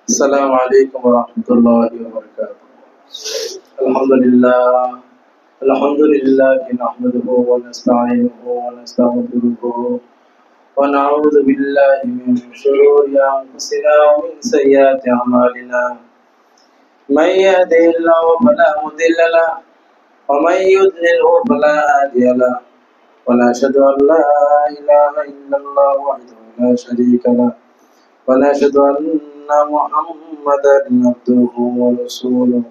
السلام عليكم ورحمة الله وبركاته. الحمد لله نحمده ونستعينه ونستغفره ونعوذ بالله من شرور أنفسنا ومن سيئات أعمالنا. من يهده الله فلا مضل له ومن يضلله فلا هادي له ونشهد أن لا إله إلا الله وحده لا شريك له ونشهد أن محمدا عبده ورسوله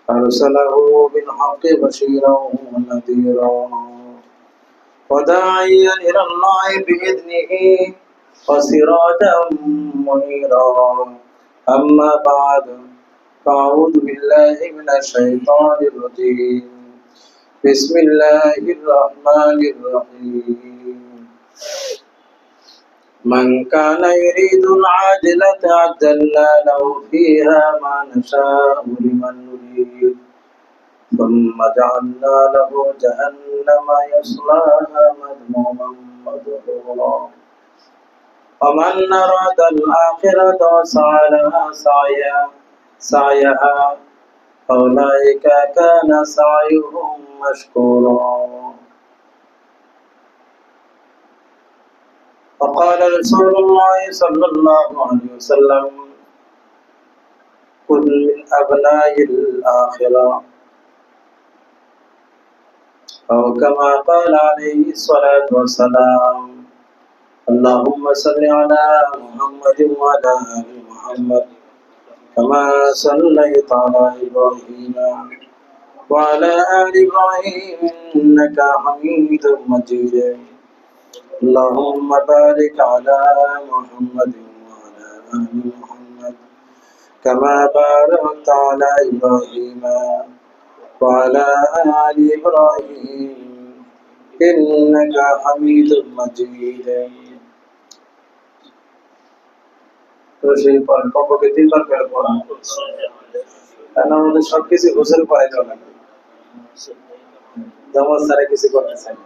أرسله بالحق بشيرا ونذيرا وداعيا إلى الله بإذنه وسراجا منيرا. أما بعد فأعوذ بالله من الشيطان الرجيم. بسم الله الرحمن الرحيم. من كان يريد العاجلة عجلنا له فيها ما نشاء لمن نريد ثم جعلنا له جهنم يصلاها مذموما مدحورا. ومن أراد الآخرة وسعى لها سعيها فأولئك كان سعيهم مشكورا. وقال رسول الله صلى الله عليه وسلم كن من أبناء الآخرة أو كما قال عليه الصلاة والسلام. اللهم صل على محمد وعلى آل محمد كما صليت على إبراهيم وعلى آل إبراهيم إنك حميد مجيد. اللهم بارك على محمد وعلى آل محمد كما باركت على إبراهيم وعلى آل إبراهيم إنك حميد مجيد. কমপক্ষে 3 বার করে পড়া, কারণ আমাদের সবকিছু গোসল করে দেওয়া লাগে, নামাজ ছাড়া কিছু করতে চাই না।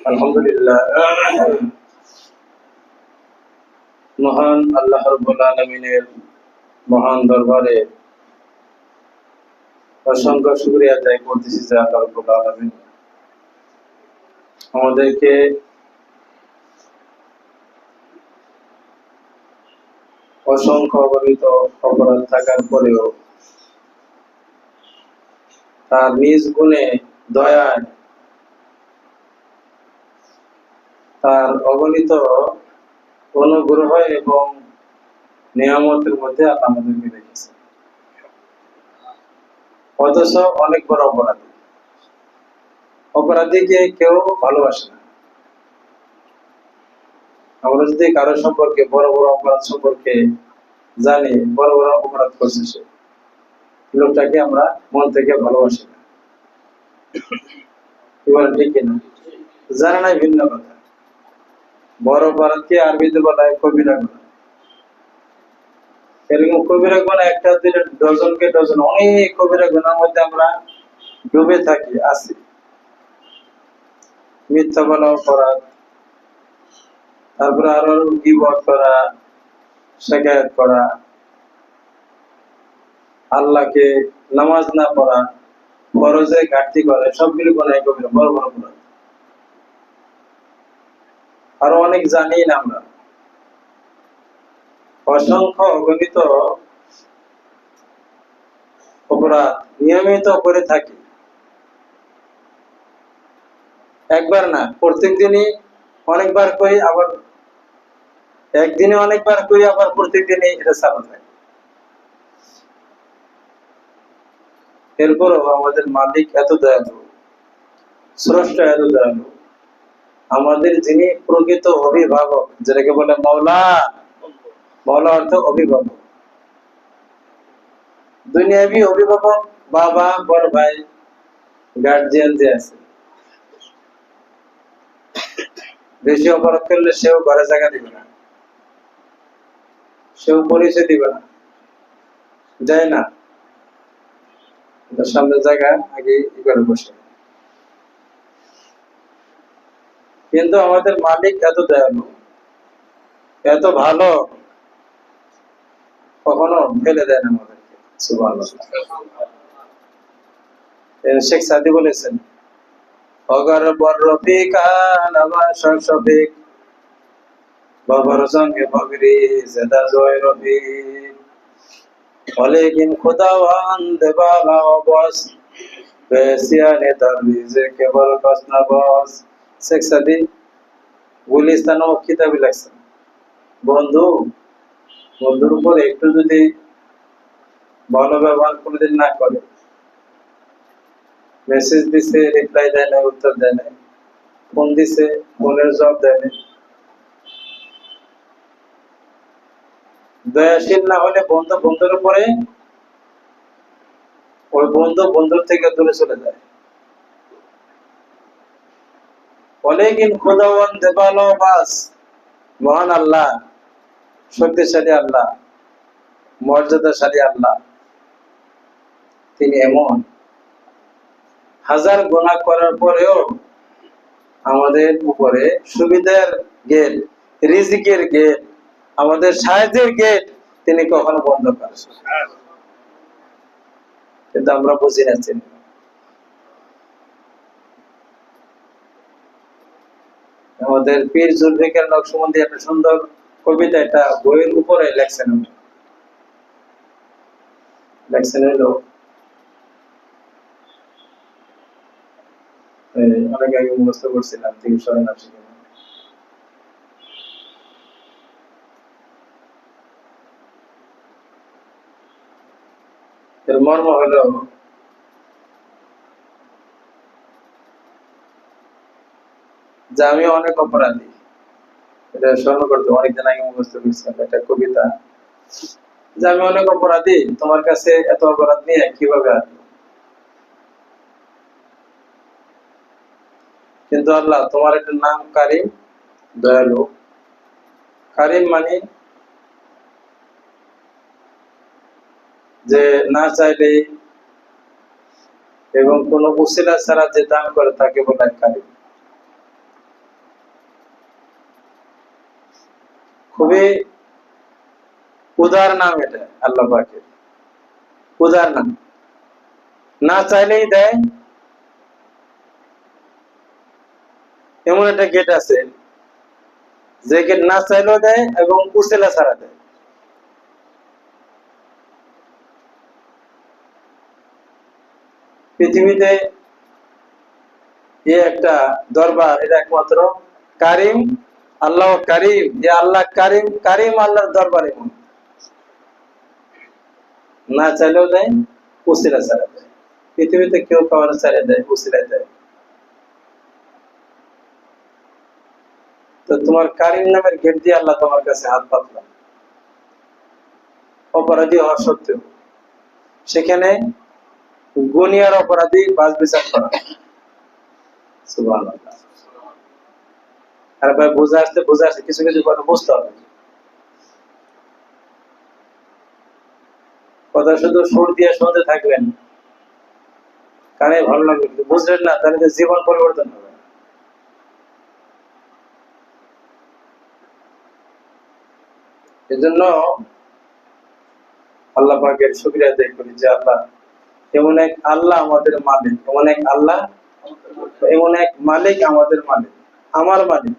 আলহামদুলিল্লাহ, মহান আল্লাহ রাব্বুল আলামিনের মহান দরবারে অসংখ্য শুকরিয়া আদায় করতেছি যে আল্লাহ রাব্বুল আলামিন আমাদেরকে অসংখ্য অগণিত অপরাধ থাকার পরেও তার নিজ গুণে দয়ায় তার অগণিত অনুগ্রহ এবং নিয়ামতের মধ্যে আল্লাহ আমাদেরকে রেখেছে। অথচ অনেক বড় অপরাধীকে কেউ ভালোবাসে না। আমরা যদি কারো সম্পর্কে বড় বড় অপরাধ সম্পর্কে জানি, বড় বড় অপরাধ করছে সে, লোকটাকে আমরা মন থেকে ভালোবাসি না। কি বলেন, ঠিক কিনা? জানা নাই ভিন্ন কথা। বড় অপরাধকে আরবিতে বলা হয় কবিরা গুনাহ। এরকম কবিরা গুনাহ একটা দিলে ডজনকে ডজন, অনেক কবিরা গুনাহের মধ্যে আমরা ডুবে থাকি, আছি। মিথ্যা বলা অপরাধ, তারপরে আরো গীবত করা, শিকায়ত করা, আল্লাহকে নামাজ না পড়া, ফরজে ঘাটতি করে, সবগুলো গুনাহ কবিরা, বড় বড় অপরাধ। আরো অনেক জানি না আমরা, অসংখ্য অগণিত অপরাধ নিয়মিত করে থাকি। একবার না, প্রত্যেক দিনই অনেকবার করি, আবার একদিনে অনেকবার করি, আবার প্রত্যেকদিনই এটা চালু থাকে। এরপরও আমাদের মালিক এত দয়ালু, স্রষ্টা এত দয়ালু, আমাদের যিনি প্রকৃত অভিভাবক, যেটাকে বলে মওলা, মওলা অর্থ অভিভাবক, দুনিয়াবি অভিভাবক, বাবা, বড় ভাই, গার্জিয়ান যে আছে, বেশি অপরাধ করলে সেও ঘরে জায়গা দিবে না, সেও পরিচয় দিবে না, যায় না, সামনে জায়গা আগে ই করে বসে। কিন্তু আমাদের মালিক এত দয়ালু, এত ভালো, কখনো ফেলে দেয় না আমাদেরকে। সুবহানাল্লাহ। শেখ সাদি বলেছেন, অগর বর রফিকা নবাস শফিক, বাবার সঙ্গে বগরি জেদা জয় রফিক, ওয়ালাকিন খুদাওয়ান দেবালা বস, বেসিয়ানে তারবিজে কেবল কসনা বস। শেখ সাদি গুলিস্তান ও কিতাবে লিখছেন, বন্ধু, বন্ধুর উপর একটু যদি ভালো ব্যবহার কোনোদিন না করে, মেসেজ দিছে রিপ্লাই দেয় না, উত্তর দেয় না, ফোন দিছে ফোনের জবাব দেয় না, দয়াশীল না হলে বন্ধু বন্ধুর উপরে, ওই বন্ধু বন্ধুর থেকে দূরে চলে যায়। অনেকদিন খোদাওয়ান দেবালো বাস, মহান আল্লাহ, শক্তিশালী আল্লাহ, মর্যাদাশালী আল্লাহ, তিনি এমন হাজার গুনাহ করার পরেও আমাদের উপরে সুবিধার গেট, রিজিকের গেট, আমাদের সাহায্যের গেট তিনি কখনো বন্ধ করেন, কিন্তু আমরা বুঝি না। আমাদের পীর জুলফিকার নকশবন্দি একটা সুন্দর কবিতা, এটা বইয়ের উপরে লেখছেন, হলো অনেক আগে মুখস্থ করছিলাম, 379। এর মর্ম হলো, যে আমি অনেক অপরাধী, এটা স্মরণ করতে অনেকদিন আগে মুখস্থ করছিলাম একটা কবিতা, যে আমি অনেক অপরাধী, তোমার কাছে এত অপরাধ নিয়ে কিভাবে আসবো, কিন্তু আল্লাহ তোমার একটা নাম কারিম, দয়ালু। কারিম মানে যে না চাইলে এবং কোন উসিলা ছাড়া যে দান করে তাকে বলে কারিম। খুবই উদার নাম এটা, আল্লাহ পাকের উদার নাম, না চাইলেই দেয়, এমন একটা গেট আছে যে গেট না চাইলেও দেয় এবং উসিলা ছাড়া দেয়। পৃথিবীতে একটা দরবার, এটা একমাত্র কারিম, আল্লাহ কারিম, যে আল্লাহ কারিম, কারিম আল্লাহর দরবারে না চাইলেও দেয়, উসিলা ছাড়া দেয়। পৃথিবীতে কেউ কাউর ছাড়া দেয়, উসিলায় দেয়। তো তোমার কারিম নামের গেট দিয়ে আল্লাহ তোমার কাছে হাত পাতলাম, অপরাধী হওয়া সত্ত্বেও সেখানে গুনিয়ার অপরাধী বাস বিচার করা। সুবহানাল্লাহ। আর ভাই বুঝে আসতে কিছু কিছু কথা বুঝতে হবে, কথা শুধু সুর দিয়ে শুনতে থাকবেন, কানে ভালো লাগবে, কিন্তু বুঝলেন না, তাহলে তো জীবন পরিবর্তন হবে। এজন্য আল্লাহ পাকের শুকরিয়া আদায় করি যে আল্লাহ এমন এক আল্লাহ আমাদের মালিক, এমন এক আল্লাহ, এমন এক মালিক আমাদের মালিক, আমার মালিক।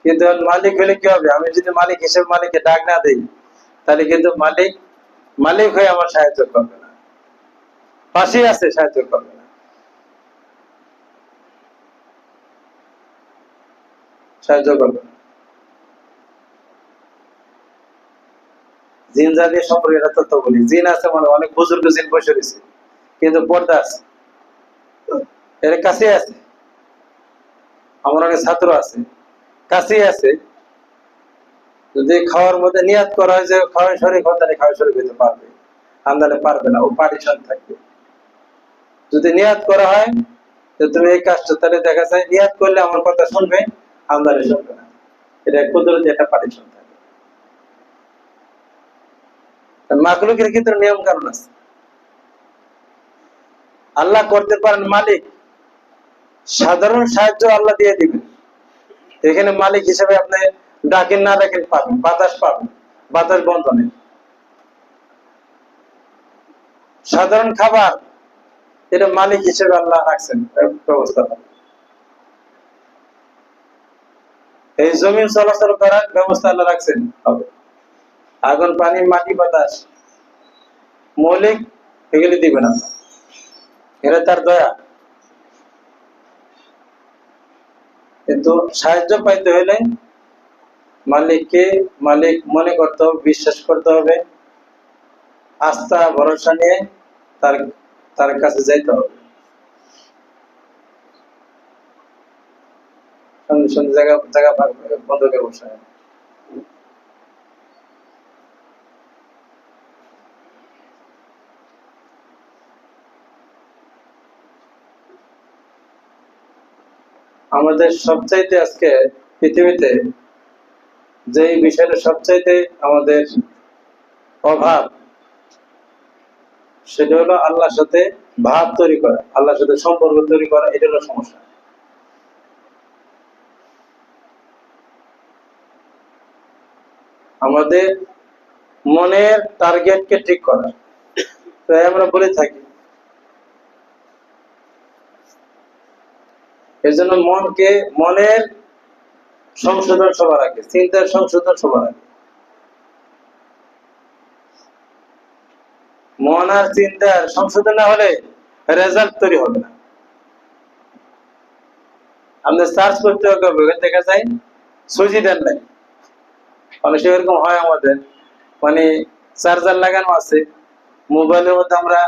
কিন্তু মালিক হলে কি হবে, আমি যদি মালিক হিসেবে মালিককে ডাক না দিই, তাহলে কিন্তু মালিক মালিক হয়ে আমার সাহায্য করবে না, পাশে আছে, সাহায্য করবে না। সাহায্য করবে না। জিন জাতীয় সম্পর্কে এটা তথ্য বলি, জিন আছে মানে অনেক বুজুর্গ জিন বসে রয়েছে, কিন্তু পর্দা আছে, এর কাছে আছে। আমার অনেক ছাত্র আছে, কাছে আছে। যদি খাওয়ার মধ্যে নিয়াত করা হয় যে খাওয়াই শরীর হতে খাওয়াই শরীর হইতে পারবে, আন্দালে পারবে না, ও পার্টিশন থাকবে। যদি নিয়াত করা হয় যে তুমি এই কাজটা, তাহলে দেখা যায় নিয়াত করলে আমার কথা শুনবে, আন্দালে শুনবে না। এটা কুদরতি একটা পার্টিশন থাকে। মাখলুকের ক্ষেত্রে নিয়ম কানুন আছে। আল্লাহ করতে পারেন মালিক, সাধারণ সাহায্য আল্লাহ দিয়ে দিবেন। এখানে মালিক হিসেবে আপনি ডাকেন না ডাকেন পাবেন, বাতাস পাবেন, বাতাস বন্ধ নেই। সাধারণ খাবার, এটা মালিক হিসেবে আল্লাহ রাখছেন ব্যবস্থা। এই জমিন চলাচল করার ব্যবস্থা আল্লাহ রাখছেন হবে। আগুন, পানি, মাটি, বাতাস, মৌলিক, এগুলি দিবেন আল্লাহ, এটা তার দয়া। কিন্তু সাহায্য পাইতে হলে মালিককে মালিক মনে করতে হবে, বিশ্বাস করতে হবে, আস্থা ভরসা নিয়ে তার তার কাছে যাইতে হবে। সঙ্গে সঙ্গে জায়গা জায়গা বন্ধ করে বসায়। আমাদের সবচাইতে আজকে পৃথিবীতে যে বিষয়টা সবচাইতে আমাদের অভাব, সেটা হলো আল্লাহর সাথে ভাব তৈরি করা, আল্লাহর সাথে সম্পর্ক তৈরি করা। এটা হলো সমস্যা। আমাদের মনের টার্গেটকে ঠিক করা, তাই আমরা বলে থাকি। এই জন্য মনের সংশোধন সবার আগে, চিন্তার সংশোধন সবার আগে। মন আর চিন্তার সংশোধন না হলে রেজাল্ট তৈরি হবে না। আপনি সার্চ করতে হবে, দেখা যায় সুইচই দেন নাই। অনেক এরকম হয় আমাদের, মানে চার্জার লাগানো আছে মোবাইলের মধ্যে, আমরা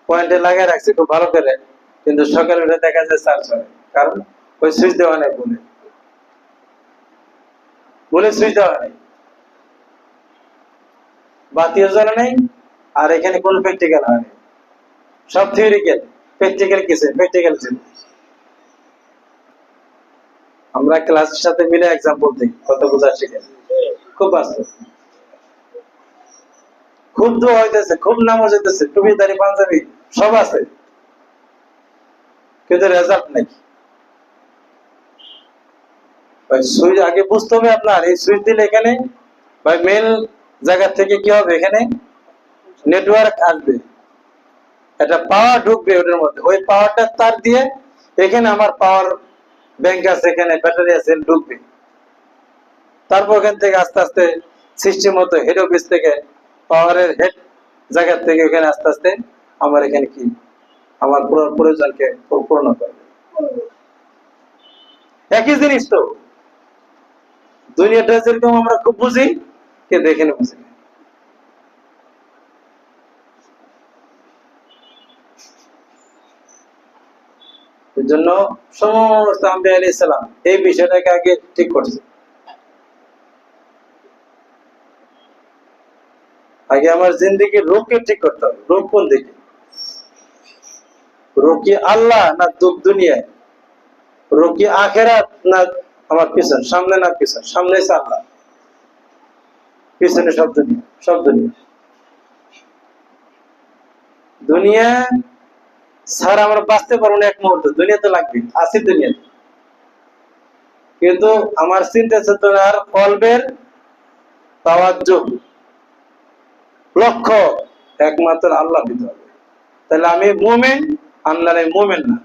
পয়েন্টে লাগাই রাখছি খুব ভালো করে, কিন্তু সকালে উঠে দেখা যায় চার্জ হয়, কারণ ওই সুইচ দেওয়া নেই, বলে সুইচ দেওয়া নেই, বাতিও জ্বলে নেই, আর এখানে কোন প্র্যাকটিক্যাল হয়নি, সব থিওরিক্যাল। প্র্যাকটিক্যাল কিছু, প্র্যাকটিক্যাল ছিল। আমরা ক্লাসের সাথে মিলে এক্সাম্পল দিই, কত বোঝা শিখে, খুব বাস্তব। খুব দোয়া হইতেছে, খুব নামাজ হইতেছে, টুপিদারি পাঞ্জাবি সব আছে, কিন্তু রেজাল্ট নেই। সুইচ আগে বুঝতে হবে আপনার, এই সুইচ দিলে এখানে ভাই মেন জায়গা থেকে কি হবে, এখানে নেটওয়ার্ক আসবে, একটা পাওয়ার ঢুকবে ওটার মধ্যে, ওই পাওয়ারটা তার দিয়ে এখানে আমার পাওয়ার ব্যাংক আছে, এখানে ব্যাটারি আছে, ঢুকবে। তারপর এখান থেকে আস্তে আস্তে সিস্টেম মতো হেড অফিস থেকে, পাওয়ারের হেড জায়গা থেকে এখানে আস্তে আস্তে আমার এখানে কি আমার প্রয়োজনকে পূর্ণ করবে। একই জিনিস তো, দুনিয়াটা যেরকম আমরা খুব বুঝি, কিন্তু এখানে বুঝি না। এর জন্য সমস্ত আম্বিয়া আলাইহিস সালাম এই বিষয়টাকে আগে ঠিক করছে। আগে আমার জিন্দেগির রোগকে ঠিক করতে হবে। রোগ কোন দিকে? রোগ কি আল্লাহ না দুনিয়ায়? রোগ কি আখেরাত না আমার পিছন? সামনে না পিছন? সামনে আল্লাহ, পিছনে সব দুনিয়া, সব দুনিয়া। দুনিয়া ছাড়া আমরা বাঁচতে পারবো না এক মুহূর্ত, দুনিয়াতে লাগবে, আছি দুনিয়াতে। কিন্তু আমার চিন্তা চেতনার কলবের তাওয়াজ্জু, লক্ষ্য একমাত্র আল্লাহ দিতে হবে। তাহলে আমি মুমিন, আল্লাহ মুমিন না।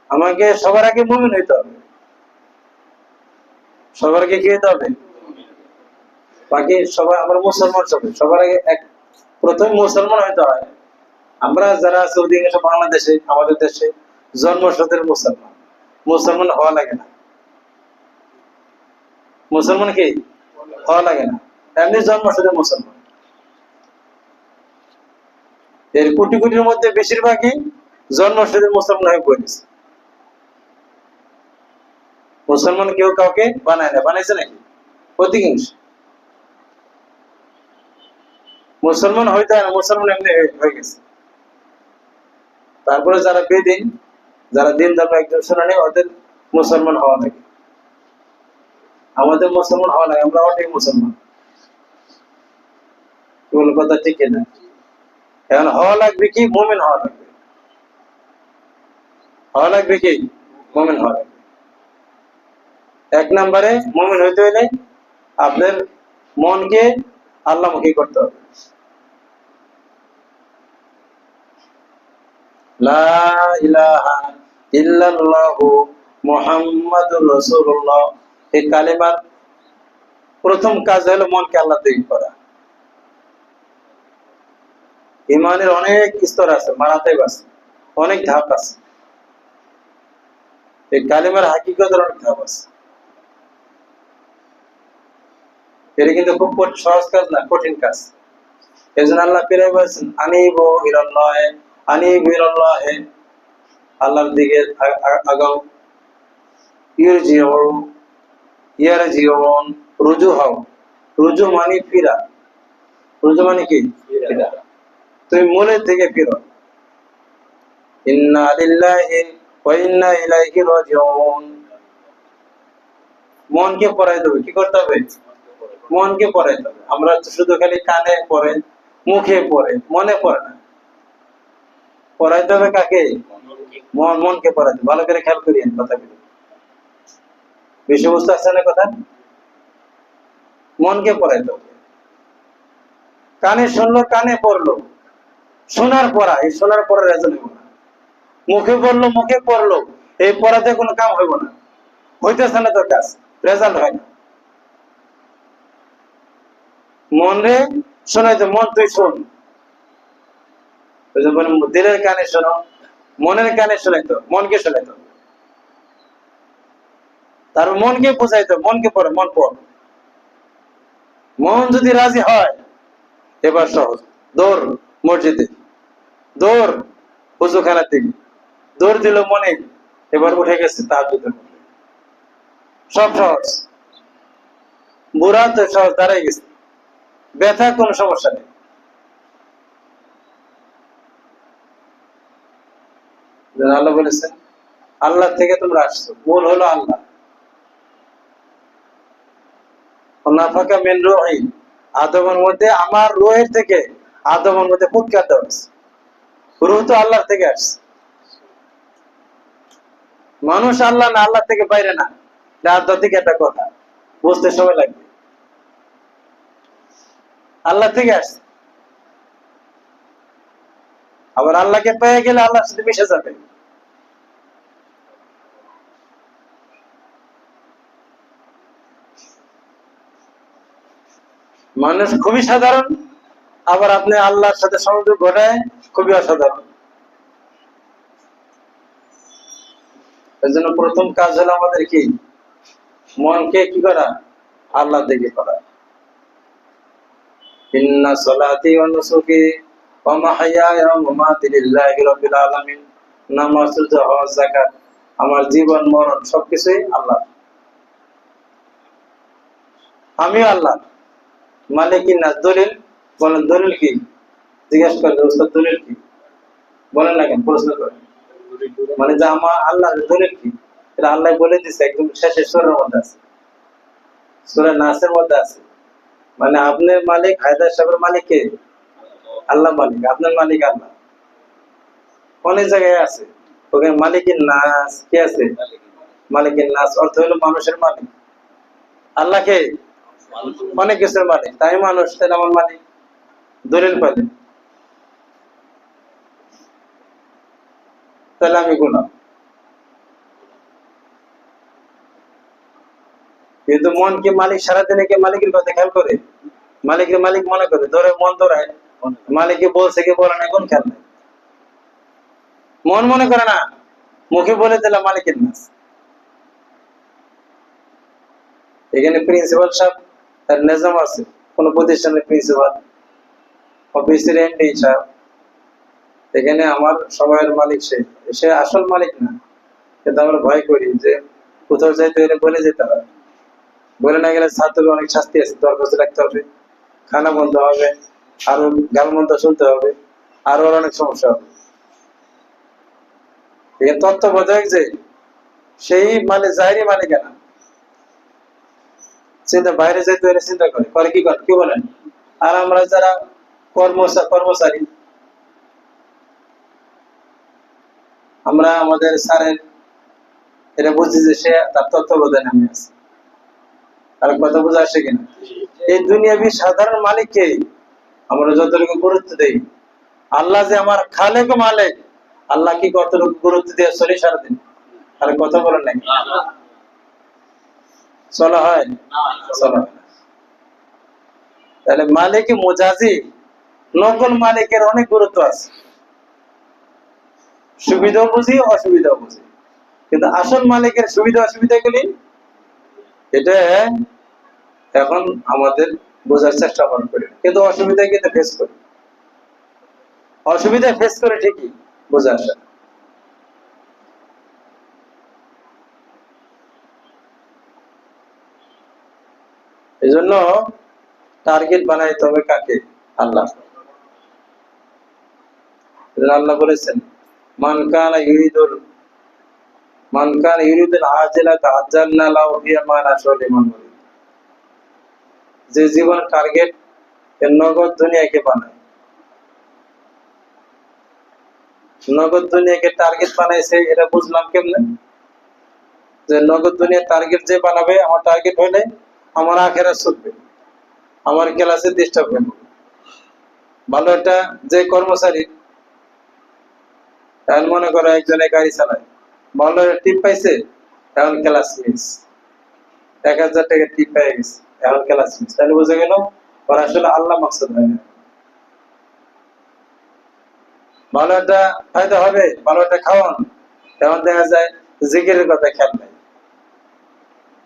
আমাকে সবার আগে মুমিন হইতে হবে, সবার আগে কি হইতে হবে? বাকি সবাই আমরা মুসলমান, সবার আগে প্রথম মুসলমান হইতে হয়। আমরা যারা সৌদি বাংলাদেশে, আমাদের দেশে জন্মসূত্রের মুসলমান, মুসলমান হওয়া লাগে না। মুসলমান কি হওয়া লাগে না, এমনি জন্ম শুধু মুসলমান। এর কোটি কোটির মধ্যে বেশিরভাগই জন্ম শুধু মুসলমান হয়ে পড়েছে। মুসলমান কেউ কাউকে বানায় না, বানাইছে নাকি? অধিকাংশ মুসলমান হইতে হয় না, মুসলমান এমনি হয়ে গেছে। তারপরে যারা বেদিন, যারা দিন ধর্ম একজন শুনে নেই, ওদের মুসলমান হওয়া লাগে। আমাদের মুসলমান হওয়া লাগে, আমরা অনেক মুসলমান। কোন কথা ঠিক না? এখন হওয়া লাগবে কি? মুমিন হওয়া লাগবে। হওয়া লাগবে কি? মুমিন হওয়া লাগবে। এক নম্বরে মুমিন হইতে হইলে আপনার মনকে আল্লাহমুখী করতে হবে। লা ইলাহা ইল্লাল্লাহু মুহাম্মাদুর রাসূলুল্লাহ, এই কালিমার প্রথম কাজ হলো মনকে আল্লাহ দিকে করা। ইমানের অনেক স্তর আছে, মারাতেব আছে, অনেক ধাপ আছে। এই কালিমার হাকিকতের অনেক ধাপ আছে। এটা কিন্তু খুব সহজ কাজ না, কঠিন কাজ। এই জন্য আল্লাহ ফিরে বলছেন আনিবু ইলাল্লাহ, আনিবু ইলাল্লাহ, আল্লাহর দিকে আগাও। ইয়ারজিউন, রুজু হও। রুজু মানে ফিরা। রুজু মানে কি? ফিরা। তুমি মূলের থেকে ফিরো। ইন্না লিল্লাহি ওয়া ইন্না ইলাইহি রাজিউন। মনকে পড়াইতে হবে। কি করতে হবে? মনকে পড়াইতে হবে। আমরা শুধু খালি কানে পড়ে, মুখে পড়ে, মনে পড়ে না। পড়াইতে হবে কাকে? মনকে পড়াইতে। ভালো করে খেয়াল করিয়েন কথাগুলো, বিষয়বস্তু আছে না কথা? মনকে পড়াইতে হবে। কানে শুনলো, কানে পড়লো, শোনার পড়া, এই শোনার পড়া রেজাল্ট হইব না। মুখে বললো, মুখে পড়লো, এই পড়াতে কোনো কাম হইব না, হইতেছে না তোর কাজ, রেজাল্ট হয় না। মনে শোনাইতে, মন তুই শোন, দিলের কানে শোনো, মনের কানে শোনাইতো, মনকে শোনাইতো। তার মনকে বোঝাইতো, মনকে পড়ে, মন পড়। মন যদি রাজি হয়, এবার সহজ। দৌড় মসজিদে, দৌড় হুজুখানার দিকে, দৌড় দিল মনে, এবার উঠে গেছে তাহাজ্জুদের মধ্যে। সব সহজ। বুড়া তো সহজ, দাঁড়াই গেছে, ব্যথা কোন সমস্যা নেই। আল্লাহ বলেছেন আল্লাহ থেকে তোমরা আসছো, মূল হলো আল্লাহ। নাফাকা মিন রূহি, আদমের মধ্যে, আমার রূহের থেকে আদমের মধ্যে ফুৎকার দেওয়া হয়েছে। রূহ তো আল্লাহ থেকে আসছে। মানুষ আল্লাহ না, আল্লাহ থেকে বাইরে না, আধ্যাত্মিক একটা কথা, বুঝতে সময় লাগবে। আল্লাহ থেকে আসছে। আবার আল্লাহকে পেয়ে গেলে আল্লাহর সাথে মিশে যাবে। মানুষ খুবই সাধারণ, আবার আপনি আল্লাহর সাথে সংযোগ ঘটায় খুবই অসাধারণ। এই জন্য প্রথম কাজ হলো আমাদের কি? মনকে কি করা? আল্লাহ দিকে করা। ইন্না সলাতি ওয়া নুসুকি ওয়া মাহইয়ায়া ওয়া মামাতি লিল্লাহি রাব্বিল আলামিন। নামাজ, রোজা, হজ, যাকাত, আমার জীবন মরণ সবকিছুই আল্লাহ। আমি আল্লাহ। মালিকিন নাস, দলিল বলেন, দলিল কি? জিজ্ঞাসা করেন ওস্তাদ দলিল কি? বলেন না কেন, প্রশ্ন করেন। মানে যে আমার আল্লাহ, দলিল কি? এটা আল্লাহ বলে দিচ্ছে, একদম শেষে সূরার মধ্যে আছে, সূরা নাসের মধ্যে আছে। মানে আপনার মালিক, হায়দার সাহেবের মালিক কে? আল্লাহ মালিক। আপনার মালিক আল্লাহ। অনেক জায়গায় আছে ওখানে মালিকের নাস কে আছে? মালিকের নাস অর্থ হলো মানুষের মালিক। আল্লাহকে অনেক কিছুর মালিক, তাই মানুষ, তাহলে আমার মালিক। দলিল পাইলেন, তাহলে আমি গুনাহ। কিন্তু মনকে মালিক, সারাদিনে কে মালিকের কথা খেয়াল করে? মালিকের মালিক মনে করে, ধরে মন ধরায়, মালিককে বলছে কি বলে না, কোন খেয়াল নাই। মন মনে করে না, মুখে বলে দিলাম মালিকের নাস। এখানে প্রিন্সিপাল সাহেব তার নিজাম আছে, কোন প্রতিষ্ঠানের প্রিন্সিপাল, অফিসের এমডি সাহেব, এখানে আমার সময়ের মালিক সে, সে আসল মালিক না, কিন্তু আমরা ভয় করি যে কোথাও যাইতে হলে বলে যেতে হবে, বলে না গেলে ছাত্রের অনেক শাস্তি আছে, দরখাস্ত রাখতে হবে, খানা বন্ধ হবে, আরো গালমন্দ শুনতে হবে, আরো অনেক সমস্যা হবে। এখানে তত্ত্বাবধায়ক যে সেই মানে যাইরই মালিক না, চিন্তা বাইরে যাইতে হলে চিন্তা করে করে কি করে কি বলেন। আর আমরা যারা কর্মচারী, আমরা আমাদের স্যারের এটা বুঝি যে সে তার তত্ত্বাবধানে আমি আছে। আর কথা বোঝা আসে কিনা? এই দুনিয়াবি সাধারণ মালিককে আমরা যতটুকু গুরুত্ব দেই, আল্লাহ যে আমার খালেক মালিক, আল্লাহ কি কতটুকু গুরুত্ব দিয়ে চলি সারাদিন? আর কথা বলেন নাই, চলা হয়? চলা হয়। তাহলে মালিক মুজাজি, নকল মালিকের অনেক গুরুত্ব আছে, সুবিধাও বুঝি অসুবিধাও বুঝি, কিন্তু আসল মালিকের সুবিধা অসুবিধা গুলি এটা এখন আমাদের বোঝার চেষ্টা করি, কিন্তু অসুবিধা কিন্তু ফেস করি, অসুবিধা ফেস করে ঠিকই বোঝা আসে। এই জন্য টার্গেট বানাইতে হবে কাকে? আল্লাহ। আল্লাহ বলেছেন মান কানা ইউরিদুল আজিলাতা আজ্জালনা লাহু ফিহা মা নাশাউ লিমান নুরিদ। যে জীবন টার্গেট এর নগদ দুনিয়াকে বানায়, নগদ দুনিয়াকে টার্গেট বানাইছে, এটা বুঝলাম কেমনে? যে নগদ দুনিয়ার টার্গেট যে বানাবে, আমার টার্গেট হলে আমার আখেরাত চলবে, আমার ক্লাসে ডিস্টার্ব হবে। ভালো একটা যে কর্মচারী, এখন মনে করো একজনে গাড়ি চালায়, ভালো টিপ পাইছে, এখন ক্লাস মিস, 1000 টাকা টিপ পেয়ে গেছে, এখন ক্লাস মিস, তাহলে বুঝে গেল ওর আসলে আল্লাহ মাকসুদ হয় না। ভালো একটা ফায়দা হবে, ভালো একটা খাওয়ান, এখন দেখা যায় জিকিরের কথা খেয়াল নাই,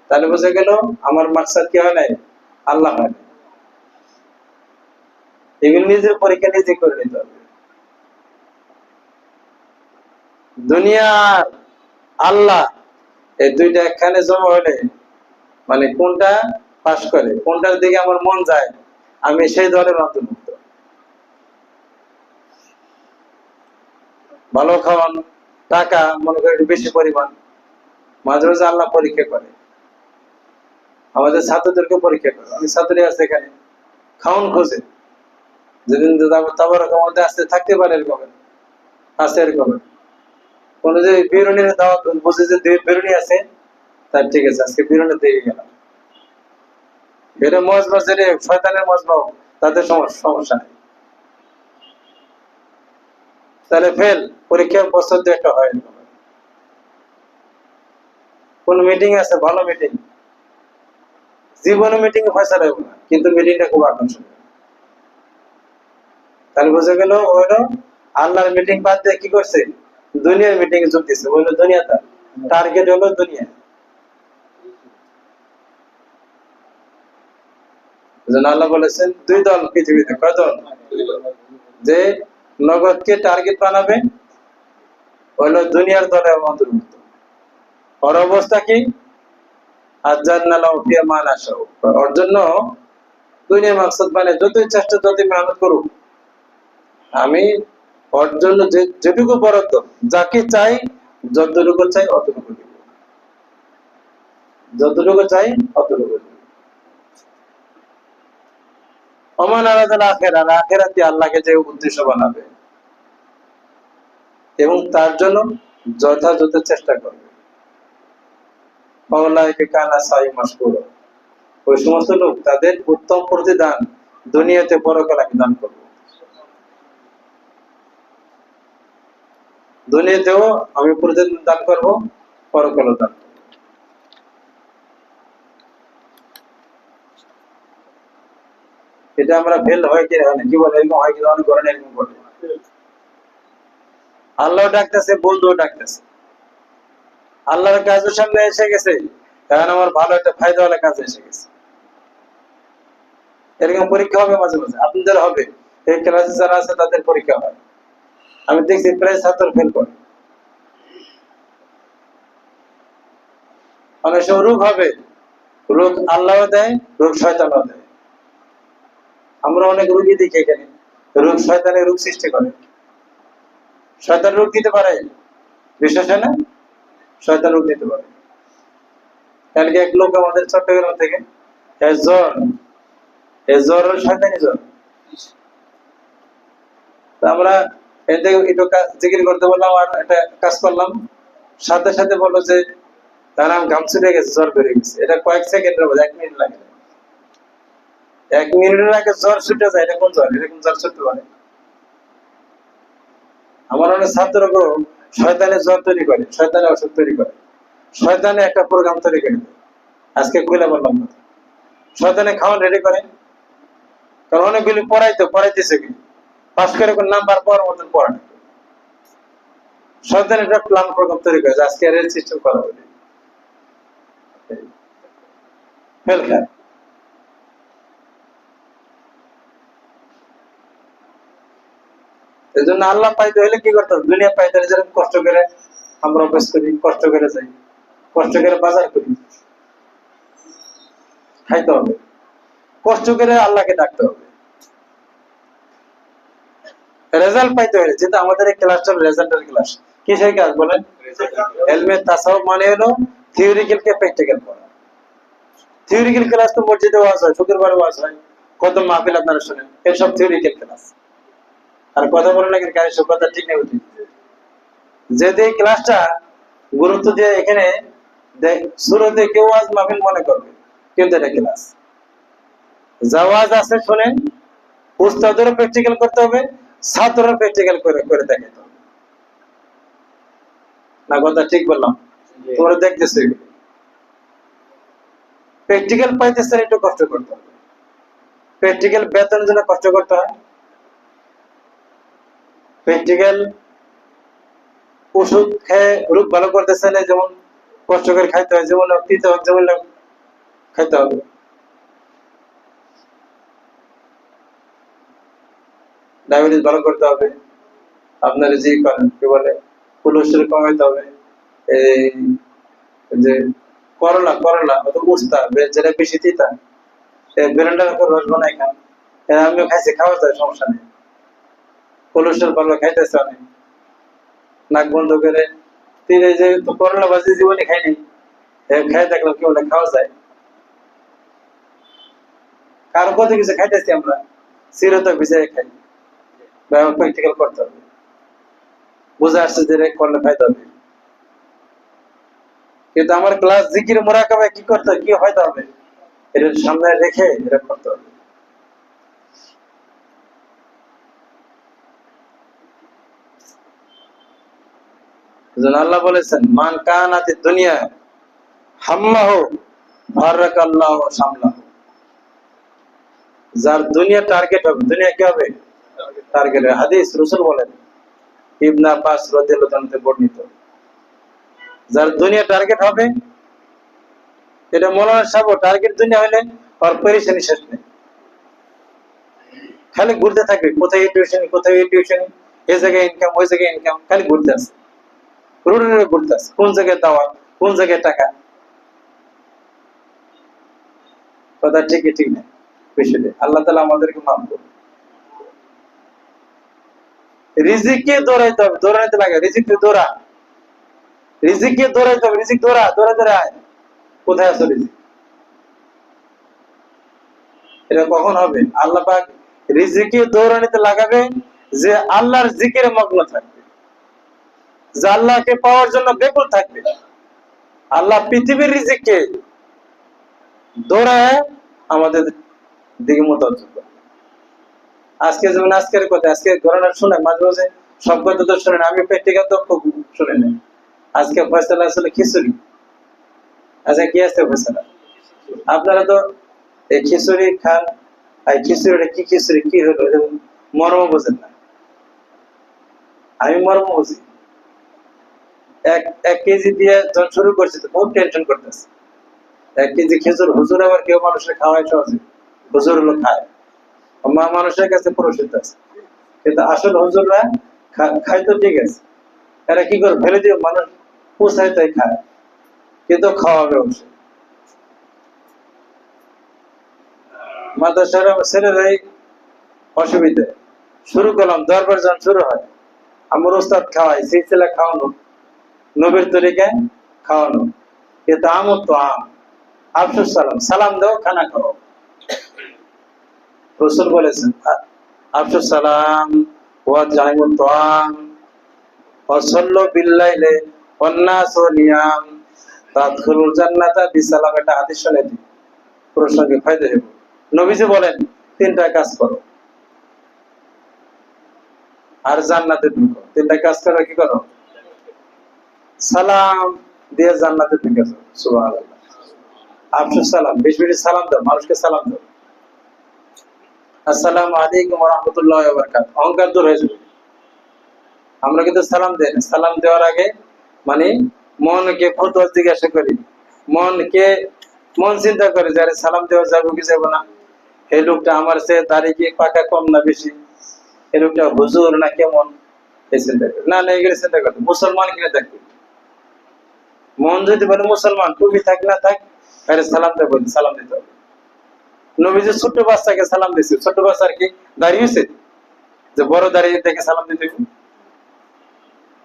তাহলে বুঝে গেল আমার মাকসাদ কি হয় নাই? আল্লাহ হয় না। এগুলো নিজের পরীক্ষা নিজে করে নিতে হবে। দুনিয়া আর আল্লাহ এই দুইটা একখানে জমা হলে মানে কোনটা পাস করে, কোনটার দিকে আমার মন যায়, আমি সেই দলের অন্তর্ভুক্ত। ভালো খাওয়ান, টাকা মনে করি একটু বেশি পরিমাণ, মাঝে মাঝে আল্লাহ পরীক্ষা করে, আমাদের ছাত্রদেরকে পরীক্ষা করে। আমি ছাত্রী আছে এখানে, খাওয়ান খোঁজে, যেদিন তাবারকের মধ্যে আসতে থাকতে পারে এরকম আছে, এরকম কোন যে বিরুণীর দাওয়াত বুঝে যে বিরুণী আছে, তার ঠিক আছে আজকে বিরুণী দিয়ে গেলাম, এটা মজমা যেটা শয়তানের মজমা, তাদের সমস্যা নেই, তাহলে ফেল পরীক্ষার বছর দিয়ে একটা হয়। কোন মিটিং আছে, ভালো মিটিং, জীবনে মিটিং ফয়সালা হবে না, কিন্তু মিটিংটা খুব আকর্ষণীয়, তাহলে বুঝে গেল হইলো আল্লাহর মিটিং বাদ দিয়ে কি করছে? দুনিয়ার মিটিং যোগ দিচ্ছে, হইলো দুনিয়া, তার টার্গেট হলো দুনিয়া। আল্লাহ বলেছেন দুই দল পৃথিবীতে, কয় দল? যে নগদকে টার্গেট বানাবে হইলো দুনিয়ার দলের অন্তর্ভুক্ত, ওর অবস্থা কি? আজ্জালনা লাহু ফিহা মা নাশাউ, ওর জন্য দুনিয়া মাকসাদ মানে যতই চেষ্টা যতই মেহনত করুক, আমি ওর জন্য যেটুকু বরাদ্দ, যাকে চাই যতটুকু চাই অতটুকু দিব, যতটুকু চাই অতটুকু দিব। ওমান আরাদাল আখিরাহ, আখিরাতে আল্লাহকে যে উদ্দেশ্য বানাবে এবং তার জন্য যথাযথ চেষ্টা করবে, ফাউলাইকা কানা সাইয়ুহুম মাশকুরা, ওই সমস্ত লোক তাদের উত্তম প্রতিদান দুনিয়াতে পরকালে আমি দান করব, দুনিয়াতেও আমি প্রতিদিন দান করব, পরকালেও দান করব। এটা আমরা ফেল হয় কি হয় না, কি বলে এরকম হয় কি অনেক করেন এরকম করে, আল্লাহ ডাকতেছে, বন্ধুও ডাকতেছে, আল্লাহর কাজের সামনে এসে গেছে, কারণ আমার ভালো একটা ফায়দাওয়ালা কাজ এসে গেছে। এরকম পরীক্ষা হবে মাঝে মাঝে, আপনাদের হবে। এই ক্লাসে যারা আছে তাদের পরীক্ষা হয়, আমি দেখছি প্রায় ছাত্র ফেল করে। অনেক সময় রোগ হবে, রোগ আল্লাহ দেয়, রোগ শয়তানও দেয়। আমরা অনেক রোগী দেখি এখানে, রোগ শয়তানের রোগ সৃষ্টি করে। শয়তান রোগ দিতে পারে, বিশ্বাস হয় না? শয়তান রোগ দিতে পারে। কালকে এক লোক আমাদের চট্টগ্রাম থেকে জ্বর, জ্বর হলো শয়তানি জ্বর। আমরা এতে একটু জিকির করতে বললাম আর একটা কাজ করলাম, সাথে সাথে বললো যে তার ঘাম ছুটে গেছে, জ্বর বেড়ে গেছে। এটা কয়েক সেকেন্ডের মধ্যে, 1 মিনিট লাগে। 1 মিনিটের আগে জ্বর ছুটে যায়, এটা কোন জ্বর? এরকম জ্বর ছুটতে পারে? আমার অনেক ছাত্রকে শয়তানের জ্বর তৈরি করে, শয়তানের ওষুধ তৈরি করে, শয়তানে একটা প্রোগ্রাম তৈরি করে। আজকে খুলে বললাম না, শয়তানে খাওয়ান রেডি করে। কারণ অনেকগুলি পড়াইতেছে কি পাস করে কোন নাম্বার পাওয়ার মতন পড়া না, শয়তান একটা প্ল্যান প্রোগ্রাম তৈরি করে আজকে রেল সিস্টেম করা হবে। ফেল খায়। এই জন্য আল্লাহ পাইতে হলে কি করতে হবে? দুনিয়া পাইতে হলে যেরকম কষ্ট করে আমরা অভ্যাস করি, কষ্ট করে যাই, কষ্ট করে বাজার করি, খাইতে হবে, কষ্ট করে আল্লাহকে ডাকতে হবে। রেজাল্ট পাইতে হলে, যেটা আমাদের এই ক্লাসটা রেজাল্টের ক্লাস, কিসের ক্লাস বলেন? ইলমে তাসাউফ মানে হলো থিওরিক্যাল কে প্র্যাকটিক্যাল করা। থিওরিক্যাল ক্লাস তো মসজিদে ওয়াজ হয়, শুক্রবারে ওয়াজ হয়, কত মাহফিল আপনারা শুনেন, এসব থিওরিক্যাল ক্লাস। আর কথা বলেন না কারি সব কথা ঠিক নেই। যদি এই ক্লাসটা গুরুত্ব দিয়ে এখানে শুরুতে কেউ আজ মাহফিল মনে করবে, কিন্তু এটা ক্লাস জাওয়াজ আছে শোনেন, উস্তাদেরও প্র্যাকটিক্যাল করতে হবে, ছাত্ররা প্র্যাকটিক্যাল করে করে দেখাতে হবে। না কথা ঠিক বললাম? তোমরা দেখতেছো প্র্যাকটিক্যাল পাইতেছেন, একটু কষ্ট করতে হবে। প্র্যাকটিক্যাল বেতনের জন্য কষ্ট করতে হয়, প্র্যাকটিক্যাল ওষুধ খেয়ে রোগ ভালো করতেছেন যেমন কষ্ট করে খাইতে হয়, যেমন যেমন খাইতে হবে। ডায়াবেটিস ভালো করতে হবে, আপনার যে কি বলে কোলেস্টেরল কমাইতে হবে। এই যে করলা করলা অত উস্তা যেটা বেশি তিতা, বেরেন্ডার রস বানাই খান, আমিও খাইছি, খাওয়া যায়, সমস্যা নেই। কোলেস্টেরল ভালো খাইতেছে অনেক, নাক বন্ধ করে। তিনি যে করলা ভাজি জীবনে খাইনি, খাই দেখলাম কি বলে খাওয়া যায়। কারো কত কিছু খাইতেছি আমরা, চিরতা ভিজাই খাই। প্র্যাকটিক্যাল করতে হবে, বুঝে আসছে যে করলে ফায়দা হবে। কিন্তু আমার ক্লাস জিকির মোরাকাবায় কি করতে হবে, কি হয়তো হবে, এটা সামনে রেখে এটা করতে হবে। আল্লাহ বলেছেন মান কানাতি দুনিয়া হাম্মাহু ফারাকাল্লাহু সামলাহু। যার দুনিয়া টার্গেট হবে, দুনিয়া কি হবে? টার্গেট। হাদিস রাসূল বলেন, ইবনে আব্বাস রাদিয়াল্লাহু তাআলা থেকে বর্ণিত, যার দুনিয়া টার্গেট হবে, এটা মৌলানা সাহেব টার্গেট দুনিয়া হলে আর পরেশানি শেষ নেই। খালি ঘুরতে থাকবে, কোথায় টিউশন, কোথায় টিউশন, এই জায়গায় ইনকাম, ওই জায়গায় ইনকাম, খালি ঘুরতে আছে, রোডে রোডে ঘুরতে আছে, কোন জায়গায় দাওয়াত, কোন জায়গায় টাকা। কথা ঠিকই ঠিক না বিষয়টা। আল্লাহ তাআলা আমাদেরকে মাফ করুন। রিজিককে দৌড়াইতে হবে, দৌড়াইতে লাগে, রিজিককে দৌড়া, রিজিককে দৌড়াইতে হবে, রিজিক দৌড়া, দৌড়া দৌড়া আয়। কোথায় আছো রিজিক? এটা কখন হবে? আল্লাহ পাক রিজিকে দৌড়ানিতে লাগাবে যে আল্লাহর জিকিরে মগ্ন থাকবে, যে আল্লাহকে পাওয়ার জন্য ব্যাকুল থাকবে। আল্লাহ পৃথিবীর রিজিককে দৌড়ায় আমাদের দিকে মোতাবজ্জ করবে। আজকে যেমন আজকের কথা, আজকে ঘটনা শুনে মাঝে মাঝে সব কথা তো শুনে না, আমি প্র্যাকটিক্যাল তো শুনে নেই। আজকে ফয়সালা আসলে খিচুড়ি, আচ্ছা কি আছে ফয়সালা? আপনারা তো এই খিচুড়ি খান, আর খিচুড়িটা কি খিচুড়ি কি হলো মর্ম বোঝেন না। আমি মর্ম বুঝি। এক কেজি দিয়ে যখন শুরু করছি তো খুব টেনশন করতেছে, 1 কেজি খেজুর হুজুর আবার কেউ মানুষের খাওয়ায় সহজে, হুজুর হলো খায়, মা মানুষের কাছে প্রসিদ্ধ আছে, কিন্তু আসল হুজুররা খায় তো ঠিক আছে, এরা কি করে ফেলে দিয়ে মানুষ পোষায় তাই খায়, কিন্তু খাওয়াবে অবশ্য। মাদ্রাসার ছেলেরাই অসুবিধা, শুরু করলাম দরবার যখন শুরু হয়, আমার ওস্তাদ খাওয়াই সিলসিলা খাওয়ানো, নবীর তরিকায় খাওয়ানো, কিন্তু আমত তো আম, আফসুস সালাম, সালাম দাও খানা খাও। রসুল বলেছেন আফসুস সালাম ওয়া জাইমুত তাআম ওয়া সাল্লু বিল্লাইলি ওয়ান নাসু নিয়াম তাদখুলুল জান্নাতা বিসালাম। এটা হাদিস শুনে দিই, প্রসঙ্গে ফায়দা হবে। নবীজি বলেন 3টা কাজ করো আর জান্নাতে ঢুকো। 3টা কাজ করো, কি করো? সালাম দিয়ে জান্নাতে ঢুকে যাও। সুবহানাল্লাহ। আফসুস সালাম, বেশি বেশি সালাম দাও, মানুষকে সালাম দাও। আসসালামু আলাইকুম ওয়া রাহমাতুল্লাহি ওয়া বারাকাতুহু, অহংকার দূর হয়ে যাবে। আমরা কিন্তু সালাম দেই না, সালাম দেওয়ার আগে মানে মনকে ফতোয়া জিজ্ঞাসা করি, মন চিন্তা করে যে আরে সালাম দেওয়া যাবে কি যাবে না, এই লোকটা আমার চেয়ে দাড়ি কি পাকা কম না বেশি, এই লোকটা হুজুর না কেমন, এই চিন্তা করি না, না এগুলো চিন্তা করতে মুসলমান কিনে থাকবে। মন যদি বলে মুসলমান, টুপি থাক না থাক, আরে সালাম দেবো, সালাম দিতে হবে। নবীজি ছোট্ট বাচ্চাকে সালাম দিয়েছে, ছোট্ট বাচ্চার কি দাঁড়িয়েছে যে বড় দাঁড়িয়ে দেখে সালাম দিতে,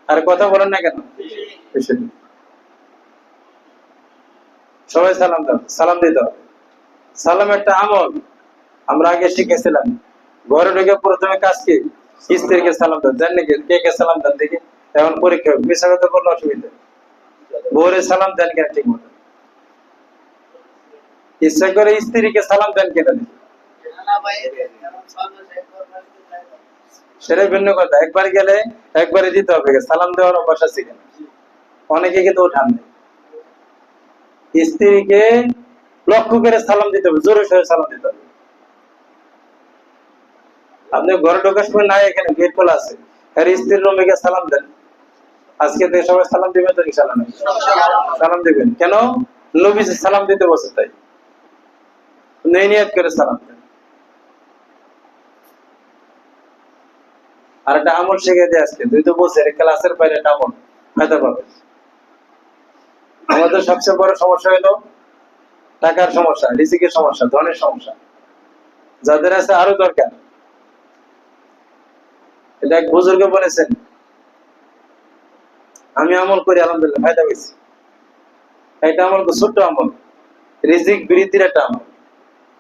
আর কথা বলেন না কেন? সবাই সালাম দাও, সালাম দিতে হবে। সালাম একটা আমল, আমরা আগে শিখেছিলাম। ঘরে ঢুকে প্রথমে কাজ কি? স্ত্রীকে সালাম দাও। জানেন নাকি কে কে সালাম দেন দেখি? এখন পরীক্ষা মিশা কথা বললে অসুবিধা, বউরে সালাম দেন কেন ঠিক মতো? ইচ্ছা করে স্ত্রীকে সালাম দেন কেন দেখি? সেটাই ভিন্ন কথা। একবার গেলে একবারে দিতে হবে, সালাম দেওয়ার অভ্যাস আছে কেন? অনেকে কিন্তু ওঠান নেই। স্ত্রীকে লক্ষ্য করে সালাম দিতে হবে, জোরে সোরে সালাম দিতে হবে। আপনি ঘরে ঢোকার সময় নাই, এখানে গেট খোলা আছে, আর স্ত্রীর রুমে গিয়ে সালাম দেন। আজকে থেকে সবাই সালাম দিবেন তো ইনশাআল্লাহ? সালাম দিবেন কেন? নবীজি সালাম দিতে বসে, তাই নিয়ত করে সালাম দেন। আর একটা আমল শিখে দিয়ে আজকে 2 বছর ক্লাসের বাইরে একটা আমল ফায়দা পাবে। আমাদের সবচেয়ে বড় সমস্যা হলো টাকার সমস্যা, রিজিকের সমস্যা, ধনের সমস্যা। যাদের আছে আরো দরকার। এটা এক বুজুর্গ বলেছেন, আমি আমল করি আলহামদুলিল্লাহ ফায়দা পেয়েছি। এটা আমল ছোট্ট আমল, রিজিক বৃদ্ধির একটা আমল।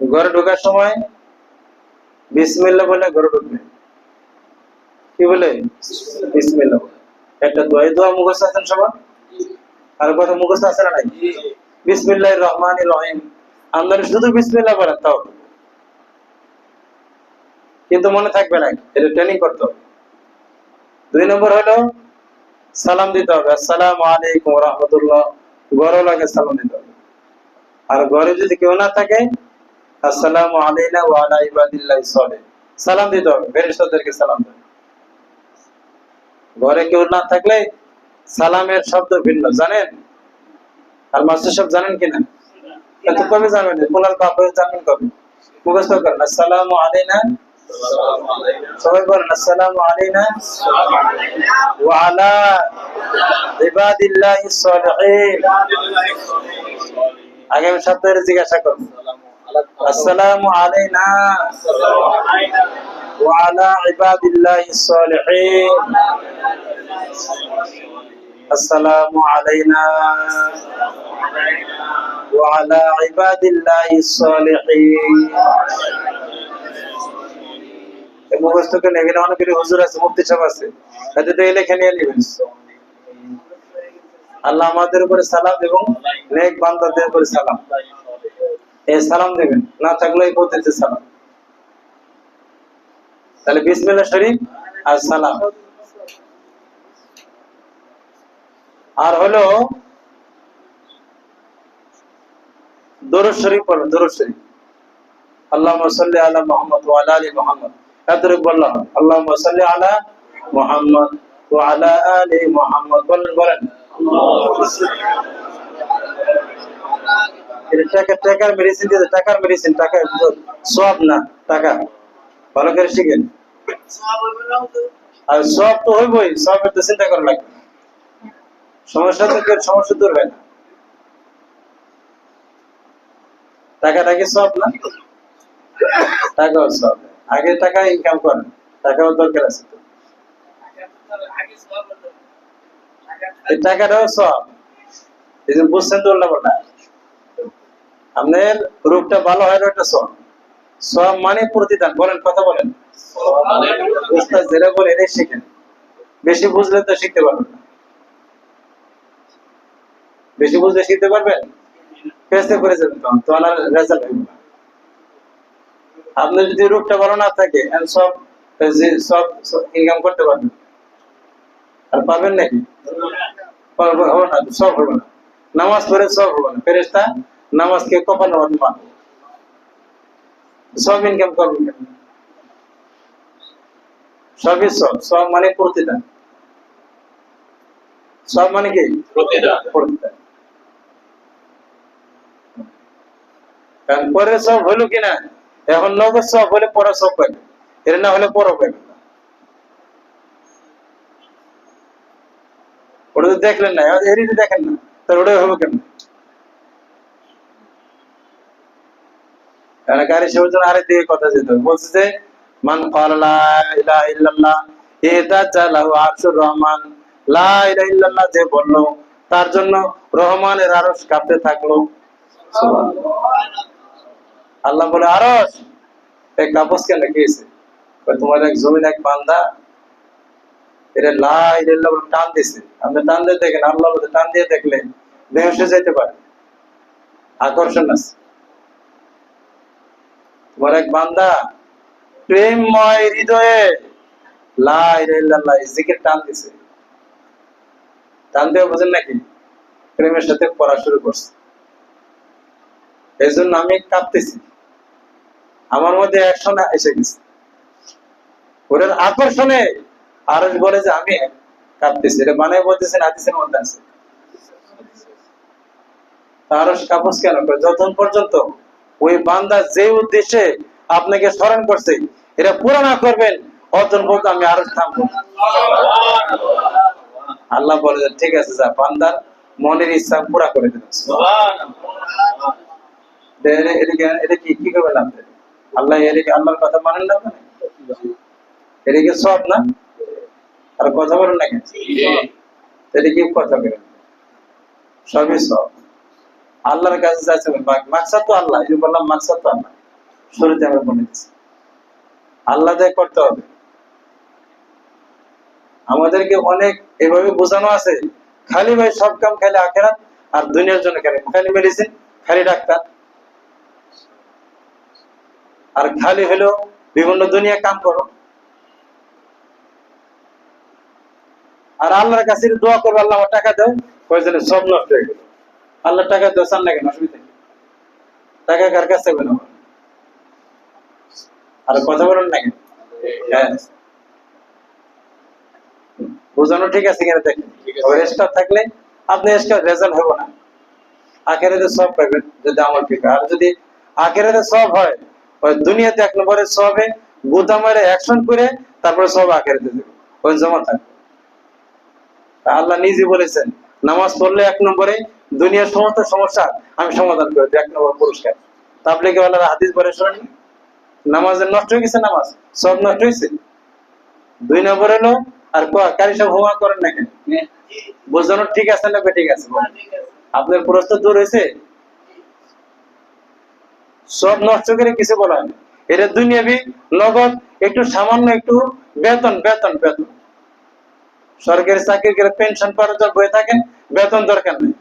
ঘরে ঢোকার সময় বিসমিল্লাহ বলে ঘরে ঢুকবে। কি বলে? বিসমিল্লাহ। একটা দোয়া মুখস্থ আছেন সবার? আর কথা মুখস্থ আছে না নাই? বিসমিল্লাহির রহমানির রহিম। আমরা শুধু বিসমিল্লাহ বলেন তাও, কিন্তু মনে থাকবে না, এটা ট্রেনিং করতে হবে। 2 নম্বর হলো সালাম দিতে হবে, আসসালামু আলাইকুম ওয়া রাহমাতুল্লাহ। ঘরে লাগে সালাম দিতে হবে। আর ঘরে যদি কেউ না থাকে, আসসালামু আলাইনা ওয়া আলা ইবাদিল্লাহিস সালিহিন, সালাম দিতে হবে, ফেরেশতাদেরকে সালাম দেন। ঘরে কেউ না থাকলে সালামের শব্দ ভিন্ন, জানেন? আর মাস্টার সাহেব জানেন কিনা? এত কবে জানেন? কোলার বাপ হয়ে জানেন কবে? মুখস্থ করেন, আসসালামু আলাইনা, সবাই বলেন আসসালামু আলাইনা ওয়া আলা ইবাদিল্লাহিস সালিহিন। আগামী সপ্তাহে জিজ্ঞাসা করুন, আসসালামু আলাইনা ওয়া আলা ইবাদিল্লাহিস সালিহিন, আসসালামু আলাইনা ওয়া আলা ইবাদিল্লাহিস সালিহিন। মুখস্থ করে এখানে অনেকগুলি হুজুর আছে, মুফতি সাহেব আছে, এদের থেকে লেখা নিয়ে নেবেন। আল্লাহ আমাদের উপরে সালাম এবং নেক বান্দাদের উপরে সালাম, এই সালাম দেবেন, না থাকলে এই পদ্ধতিতে সালাম। তাহলে বিসমিল্লাহ শরীফ আর সালাম। আর হলো দরুদ শরীফ পড়বেন, দরুদ শরীফ। আল্লাহুম্মা সাল্লি আলা মুহাম্মদ ওয়া আলা আলি মুহাম্মদ। এতটুকু বললাম, আল্লাহুম্মা সাল্লি আলা মুহাম্মদ ওয়া আলা আলি মুহাম্মদ। বলেন এটা টাকার মেডিসিন দিতে, টাকার মেডিসিন, টাকা সব না, টাকা। ভালো করে শিখেন। আর সব তো হইবই, সবের তো চিন্তা করা লাগবে। সমস্যা তো কেউ সমস্যা দূর হয় না। টাকাটা কি সব না? টাকাও সব। আগে টাকা ইনকাম করেন, টাকাও দরকার আছে তো। এই টাকাটাও সব। এই যে বুঝছেন তো উল্টা পাল্টা। আপনার রোগটা ভালো হয় না, ওটা সব। সব মানে প্রতিদান। বলেন, কথা বলেন। উস্তাদ যেটা বলে এটাই শিখেন। বেশি বুঝলে তো শিখতে পারবেন না। বেশি বুঝলে শিখতে পারবেন, পেস্তে করে যাবেন, তখন তো আর রেজাল্ট হইব না। আপনার যদি রোগটা ভালো না থাকে, সব সব ইনকাম করতে পারবেন, আর পারবেন নাকি? হবে না, সব হবে না। নামাজ পড়ে সব হবে না। ফেরেশতা নামাজকে কপাল নামাজ মানবে, সব ইনকাম করবেন কেন? সবই সব। সব মানে প্রতিদান। সব মানে কি? প্রতিদান। প্রতিদান। কারণ পরে সব হলো কিনা, এখন নগদ সব হলে পরে সব পাবে, এর না হলে পরও পাবে না। ওটা তো দেখলেন না, এরই তো দেখেন না, তার ওটাই হবে কেন? কারণ গাড়ি সেবার জন্য আরেক দিকে কথা যেতে হবে। বলছে যে মান ক্বালা লা ইলাহা ইল্লাল্লাহ ইহতাজালাহু আরশুর রহমান। লা ইলাহা ইল্লাল্লাহ যে বললো, তার জন্য রহমানের আরশ কাঁপতে থাকলো। সুবহানাল্লাহ। আল্লাহ বলে, আরশ এই কাপস কেন গিয়েছে? তোমার এক জমিন এক বান্দা, এটা লা ইলাহা ইল্লাল্লাহ টান দিছে। আপনি টান দিয়ে দেখেন, আল্লাহ বলে টান দিয়ে দেখলে বেহুশ হয়ে যেতে পারে। আকর্ষণ আছে। তোমার এক বান্দা প্রেমময় হৃদয়ে লা ইলাহা ইল্লাল্লাহ জিকির টান দিছে। টান দিয়ে বুঝেন নাকি? প্রেমের সাথে পড়া শুরু করছে। এই জন্য আমি কাঁপতেছি, আমার মধ্যে অ্যাকশন এসে গেছে। ওদের আকর্ষণে আরশ বলে যে আমি কাঁপতেছি। এটা বানায় বলতেছেন, হাদিসের মধ্যে আছে। আরশ কাঁপস কেন? যতক্ষণ পর্যন্ত ওই বান্দা যে উদ্দেশ্যে আপনাকে স্মরণ করছে এটা পুরো না করবেন, অতক্ষণ পর্যন্ত আমি আরশ থামবো না। আল্লাহ বলে, ঠিক আছে, যা, বান্দার মনের ইচ্ছা পুরা করে দিল। এটা কি কি করবেন আপনি? আল্লাহ আল্লাহর কথা মানেন না? এটা কি সব না? আর কথা বলেন না কেন? এটা কি কথা বলেন? সবই সব। আল্লাহর কাছে যাচ্ছে, মাকসাদ তো আল্লাহ। এই বললাম মাকসাদ তো আল্লাহ, শুরুতে আমরা বলে দিচ্ছি আল্লাহ দিয়ে করতে হবে। আমাদেরকে অনেক এভাবে বোঝানো আছে, খালি ভাই সব কাম খালি আখেরাত আর দুনিয়ার জন্য, খালি মেডিসিন, খালি ডাক্তার, আর খালি হলো বিভিন্ন দুনিয়া কাম করো। আর আল্লাহর কাছে দোয়া করবো, আল্লাহ আমার টাকা দাও, কয়েকজনে সব নষ্ট হয়ে গেল। আল্লাহ টাকা দাও চান না কেন? অসুবিধা নেই, টাকা কার কাছে থাকবে না। আর কথা বলেন না কেন? হ্যাঁ, বোঝানো ঠিক আছে কিনা দেখেন। এক্সট্রা থাকলে আপনি এক্সট্রা রেজাল্ট হবে না, আখেরাতে সব পাবেন যদি আমল ঠিক হয়। আর যদি আখেরাতে সব হয়, ওই দুনিয়াতে এক নম্বরে সবে গুদা মারে অ্যাকশন করে তারপরে সব আখেরাতে দেবে, ওই জমা থাকবে। আল্লাহ নিজে বলেছেন, নামাজ পড়লে এক নম্বরে দুনিয়ার সমস্ত সমস্যা আমি সমাধান করে দিই, এক নম্বর পুরস্কার। তাবলীগে ওয়ালারা হাদিস বলে শোনেন, নামাজের নষ্ট হয়ে গেছে, নামাজ সব নষ্ট হয়েছে। দুই নম্বর হলো, আর কারি সব হোমওয়ার্ক করেন না কেন? বোঝানো ঠিক আছে না ঠিক আছে? আপনার প্রশ্ন দূর হয়েছে? সব নষ্ট করে কিছু বলা হয় না। এটা দুনিয়াবি নগদ, একটু সামান্য একটু বেতন বেতন বেতন। সরকারি চাকরি করে পেনশন পাওয়ার জন্য বয়ে থাকেন, বেতন দরকার নেই,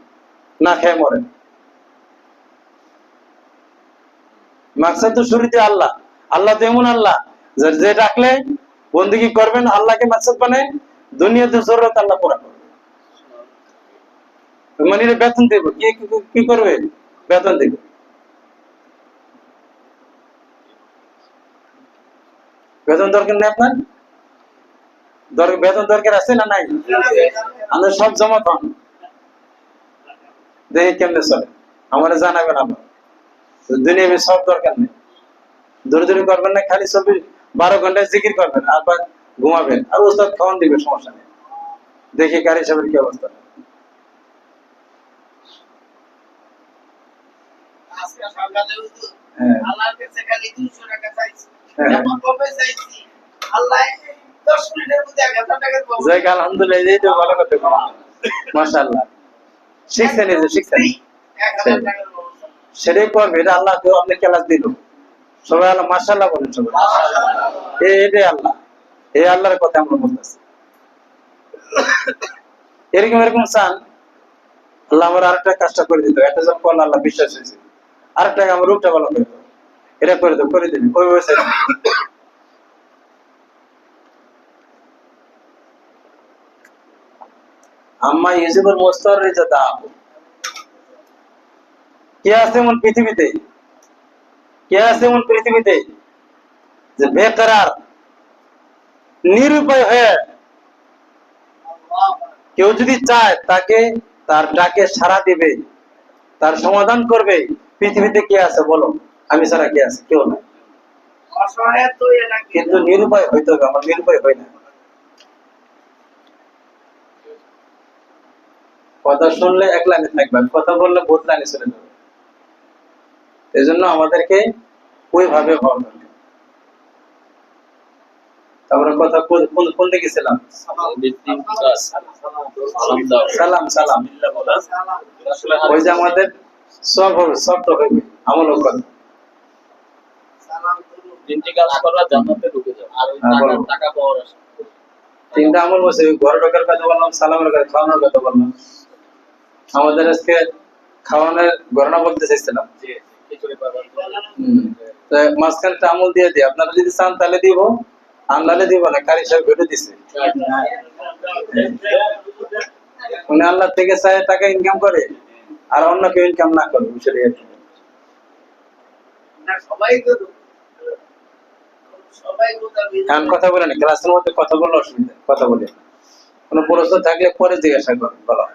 না খেয়ে মরেন। মাকসাদ তো শুরুতে আল্লাহ। আল্লাহ তো এমন আল্লাহ যে ডাকলে বন্দেগী করবেন, আল্লাহকে মাকসাদ বানায়, দুনিয়াতে জরুরত আল্লাহ পুরা করবে। মানে বেতন দেব, কি করবে? বেতন দেবে। বেতন দরকার নেই আপনার? বেতন দরকার আছে না নাই? আমরা সব জমা পান, দেখি কেমনে চলে। আমার জানাবেন। আমার দুনিয়া সব দরকার নেই, দৌড়ি করবেন না, খালি 12 ঘন্টায় জিকির করবেন আর ঘুমাবেন, আর ওস্তাদ খাওয়ান দিবে, সমস্যা নেই। দেখি কারি সাহেবের কি অবস্থা। আলহামদুলিল্লাহ, ভালো কথা, মাশাআল্লাহ। শিখছেন, এই যে শিখছেন, সেটাই করবে। এটা আল্লাহ কেউ আপনি ক্লাস দিল, সবাই আল্লাহ মাশাআল্লাহ বলেন সবাই। এটাই আল্লাহ, এই আল্লাহর কথা আমরা বলতেছি। এরকম এরকম চান আল্লাহ আমার আরেকটা কাজটা করে দিত, একটা যখন করলে আল্লাহ বিশ্বাস হয়েছে, আরেকটা আমার রূপটা ভালো করে দেবো, এটা করে দেবো, করে দিবি ওই বয়সে। আম্মা ইউজিবুল মুস্তারিজাতা, কে আছে এমন পৃথিবীতে, কে আছে এমন পৃথিবীতে যে বেকরার নিরুপায় হয়ে কেউ যদি চায় তাকে তার ডাকে সাড়া দিবে, তার সমাধান করবে, পৃথিবীতে কে আছে বলো? আমি ছাড়া কে আছে? কেউ না। কিন্তু নিরুপায় হইতে হবে, আমার নিরুপায় হয় না। কথা শুনলে এক লাইনে থাকবে, কথা বললে বহুত লাইনে চলে যাবে। এই জন্য আমাদেরকে ওইভাবে হওয়া দরকার। তারপরে কথা কোন দিকে ছিলাম? সালাম সালাম, ওই যে আমাদের সব হবে, সব তো হইবে, আমল করবে। তিনটা আমল বলছে, ঘর ঢোকার কথা বললাম, সালামের কথা, খাওয়ানোর কথা বললাম। আমাদের আজকে খাওয়ানোর ঘটনা বলতে চাইছিলাম, মাঝখানটা আমল দিয়ে দিই, আপনারা যদি চান তাহলে দিব, আনলালে দিব না। কারি সাহেব ভেটে দিছে, উনি আল্লাহ থেকে চায় টাকা ইনকাম করে, আর অন্য কেউ ইনকাম না করে, বুঝলে? কথা বলে না, ক্লাসের মধ্যে কথা বললে অসুবিধা, কথা বলে কোনো প্রশ্ন থাকলে পরে জিজ্ঞাসা করা,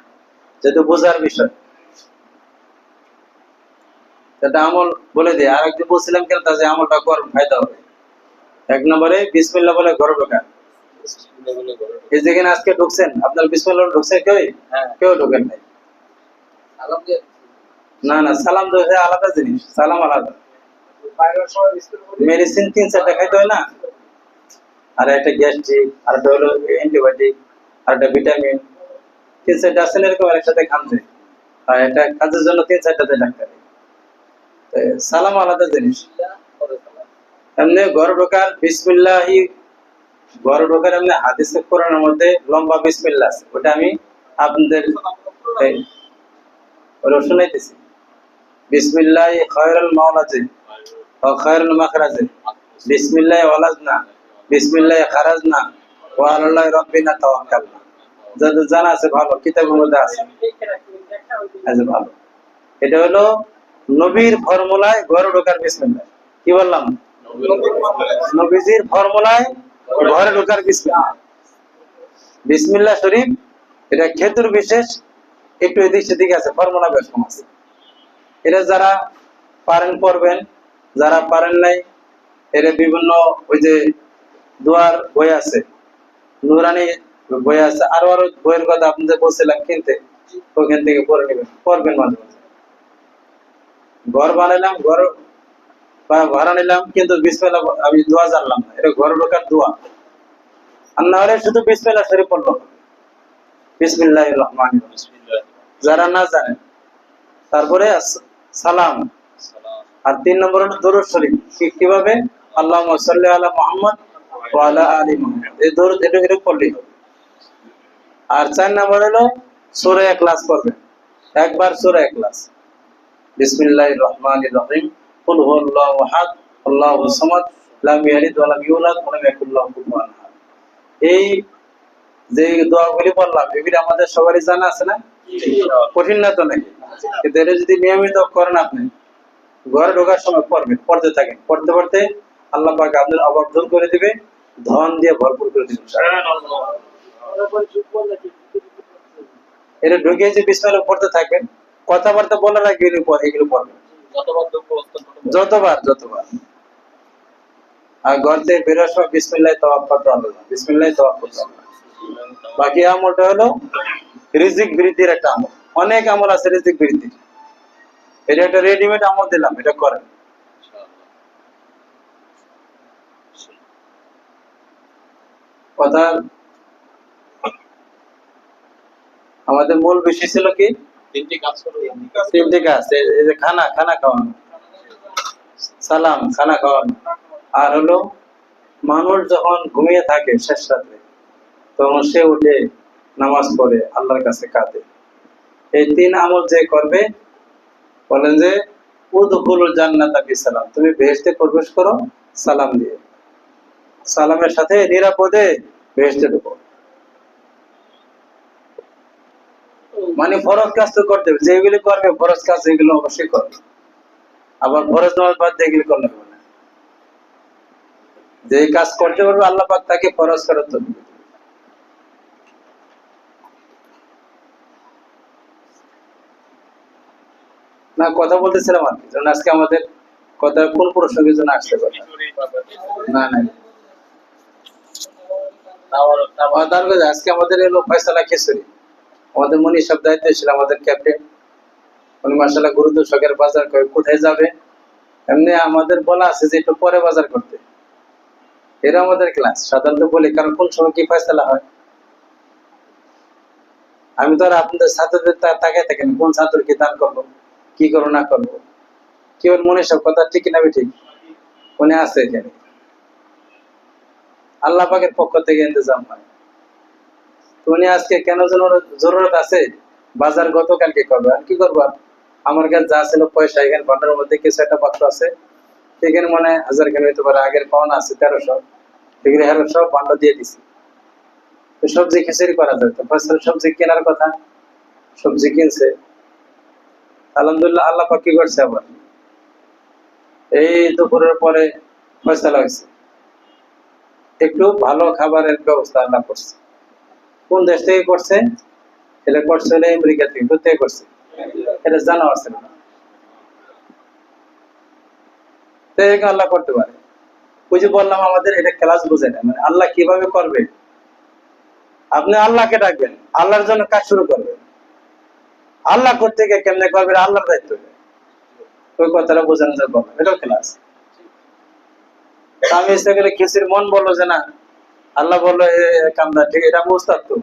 যেহেতু বোঝার বিষয়। এটা আমল বলে দিই। আর একদিন বলছিলাম কেন, তা যে আমলটা কর, ফায়দা হবে। 1 নম্বরে বিসমিল্লাহ বলে ঘরে ঢোকা। এই যেখানে আজকে ঢুকছেন, আপনার বিসমিল্লাহ ঢুকছেন কেউ? কেউ ঢোকেন নাই। না না, সালাম তো আলাদা জিনিস, সালাম আলাদা। মেডিসিন 3-4টা খাইতে হয় না, আর একটা গ্যাস্ট্রিক, আর একটা হলো অ্যান্টিবায়োটিক, আর একটা ভিটামিন, 3-4টা আছে এরকম একসাথে খাচ্ছে, আর এটা কাজের জন্য 3-4টাতে ডাক্তার। সালাম আলাদা জিনিস। এমনি ঘর ঢোকার বিসমিল্লাহি, ঘর ঢোকার এমনি হাদিসে কোরআনের মধ্যে লম্বা বিসমিল্লাহ আছে, ওটা আমি আপনাদের শুনাইতেছি। বিসমিল্লাহি খায়রুল মাওলাজি ওয়া খায়রুল মাখরাজি, বিসমিল্লাহি ওয়ালাজনা, বিসমিল্লাহি খারাজনা, ওয়া আলাল্লাহি রাব্বিনা তাওয়াক্কালনা। যাদের জানা আছে ভালো, কিতাবের মধ্যে আছে, আছে ভালো। এটা হলো নবীর ফর্মুলায় ঘরে ঢোকার বিসমিল্লাহ। কি বললাম? নবীজির ফর্মুলায় ঘরে ঢোকার বিসমিল্লাহ। বিসমিল্লাহ শরীফ এটা ক্ষেত্র বিশেষ, একটু এদিক সেদিক আছে, ফর্মুলা বেশ কম আছে। এটা যারা পারেন পড়বেন, যারা পারেন নাই এটা বিভিন্ন ওই যে দোয়ার বই আছে, নুরানি বই আছে, আরো আরো বইয়ের কথা আপনাদের বলছিলাম কিনতে, ওখান থেকে পড়ে নেবেন, পড়বেন মাঝে মাঝে। ঘর বানাইলাম, ঘর ভাড়া নিলাম, কিন্তু বিসমিল্লাহ আমি দোয়া জানলাম না, এটা ঘরে ঢোকার দোয়া। আর না হলে শুধু বিসমিল্লাহ শরীফ পড়লো, বিসমিল্লাহির রহমানির রহিম, যারা না জানেন। তারপরে সালাম, আর 3 নম্বর হলো দরুদ শরীফ। কিভাবে? আল্লাহুম্মা সাল্লি আলা মুহাম্মদ ওয়া আলা আলি মুহাম্মদ, এই দরুদ এটা পড়লেই হবে। আর 4 নম্বর হলো সূরা ইখলাস পড়বেন, একবার সূরা ইখলাস, বিসমিল্লাহির রহমানির রহিম, কুল হুয়াল্লাহু আহাদ, আল্লাহুস সামাদ, লাম ইয়ালিদ ওয়া লাম ইউলাদ ওয়া লাম ইয়াকুল লাহু কুফুয়ান আহাদ। এই যে দোয়াগুলি বললাম, এগুলি আমাদের সবারই জানা আছে না? কঠিন না তো নাকি? কিন্তু এটা যদি নিয়মিত করেন, আপনি ঘরে ঢোকার সময় পড়বেন, পড়তে থাকেন, পড়তে পড়তে আল্লাহ পাক আপনার অভাব দূর করে দিবে, ধন দিয়ে ভরপুর করে দিবে। এটা ঢুকে যে বিসমিল্লাহ পড়তে থাকবেন, কথাবার্তা বলার আগে এগুলো পড়বে, যতবার। আর ঘর থেকে বেরোর সময় বিসমিল্লাহ তাওয়াক্কাল করতে হবে, বিসমিল্লাহ তাওয়াক্কাল করতে হবে। বাকি আমলটা হলো রিজিক বৃদ্ধির একটা আমল। অনেক আমল আছে রিজিক বৃদ্ধির, এটা একটা রেডিমেড আমল দিলাম, এটা করেন। কথা, আমাদের মূল বিষয় ছিল কি? তিনটি কাজ। এই যে খানা খাওয়ানো, সালাম, খানা খাওয়ানো, আর হলো মানুষ যখন ঘুমিয়ে থাকে শেষ রাত্রে, তখন সে উঠে নামাজ পড়ে আল্লাহর কাছে কাঁদে। এই তিন আমল যে করবে, বলেন যে উদখুলুল জান্নাতা বিসালাম, তুমি বেহেশতে প্রবেশ করো সালাম দিয়ে, সালামের সাথে নিরাপদে বেহেশতে ঢুকো। মানে ফরজ কাজ তো করতে হবে, যেগুলি করবে ফরজ কাজ এগুলো অবশ্যই করবে। আবার ফরজ নামাজ বাদ দিয়ে এগুলি করলে হবে না। যে কাজ করতে পারবে আল্লাহ পাক তাকে ফরজ করার তৌফিক দিবেন। না, কথা বলতেছিলাম আর কি, যেমন আজকে আমাদের কথা কোন প্রসঙ্গের জন্য আসতে পারে না। আজকে আমাদের এলো ফয়সালা খিচুড়ি। আমাদের মনি সব দায়িত্ব ছিল, আমাদের ক্যাপ্টেন উনি মাশাআল্লাহ গুরুত্ব শখের বাজার করে কোথায় যাবে, এমনি আমাদের বলা আছে যে একটু পরে বাজার করতে। এরা আমাদের ক্লাস সাধারণত বলি, কারণ কোন সময় কি ফয়সালা হয়। আমি তো আর আপনাদের ছাত্রদের তাকায় থাকেন কোন ছাত্রকে দান করবো, কি করবো না করবো। কি ওর মনে সব কথা ঠিক না ঠিক মনে আছে এখানে, আল্লাহ পাকের পক্ষ থেকে ইন্তজাম হয়। উনি আজকে কেন যেন জরুরত আছে, বাজার গতকালকে করবে, আর কি করবো। আমার কাছে যা ছিল পয়সা, এখানে ভান্ডারের মধ্যে কিছু একটা পাত্র আছে, সেখানে মনে 1000 কেন হইতে পারে, আগের পাওনা আছে 1300, এগুলো সব ভান্ডার দিয়ে দিছি। সবজি খিচুড়ি করা যায়, তো ফসল সবজি কেনার কথা, সবজি কিনছে আলহামদুলিল্লাহ। আল্লাহ পাক কি করছে, আবার এই দুপুরের পরে ফয়সালা হয়েছে, একটু ভালো খাবারের ব্যবস্থা আল্লাহ করছে। কোন দেশ থেকে করছে? এটা করছে হলে আমেরিকা থেকে। কোথায় করছে এটা জানা আছে না, আল্লাহ করতে পারে। ওই যে বললাম আমাদের এটা ক্লাস বুঝে না, মানে আল্লাহ কিভাবে করবে। আপনি আল্লাহকে ডাকবেন, আল্লাহর জন্য কাজ শুরু করবেন, আল্লাহ করতে গিয়ে কেমনে করবে আল্লাহর দায়িত্ব। ওই কথাটা বোঝানো যাবে, এটাও ক্লাস। আমি ইচ্ছা করে খিচুড়ি, মন বললো যে না, আল্লাহ বললো কামদা ঠিক, এটা আমি উস্তাদ, তো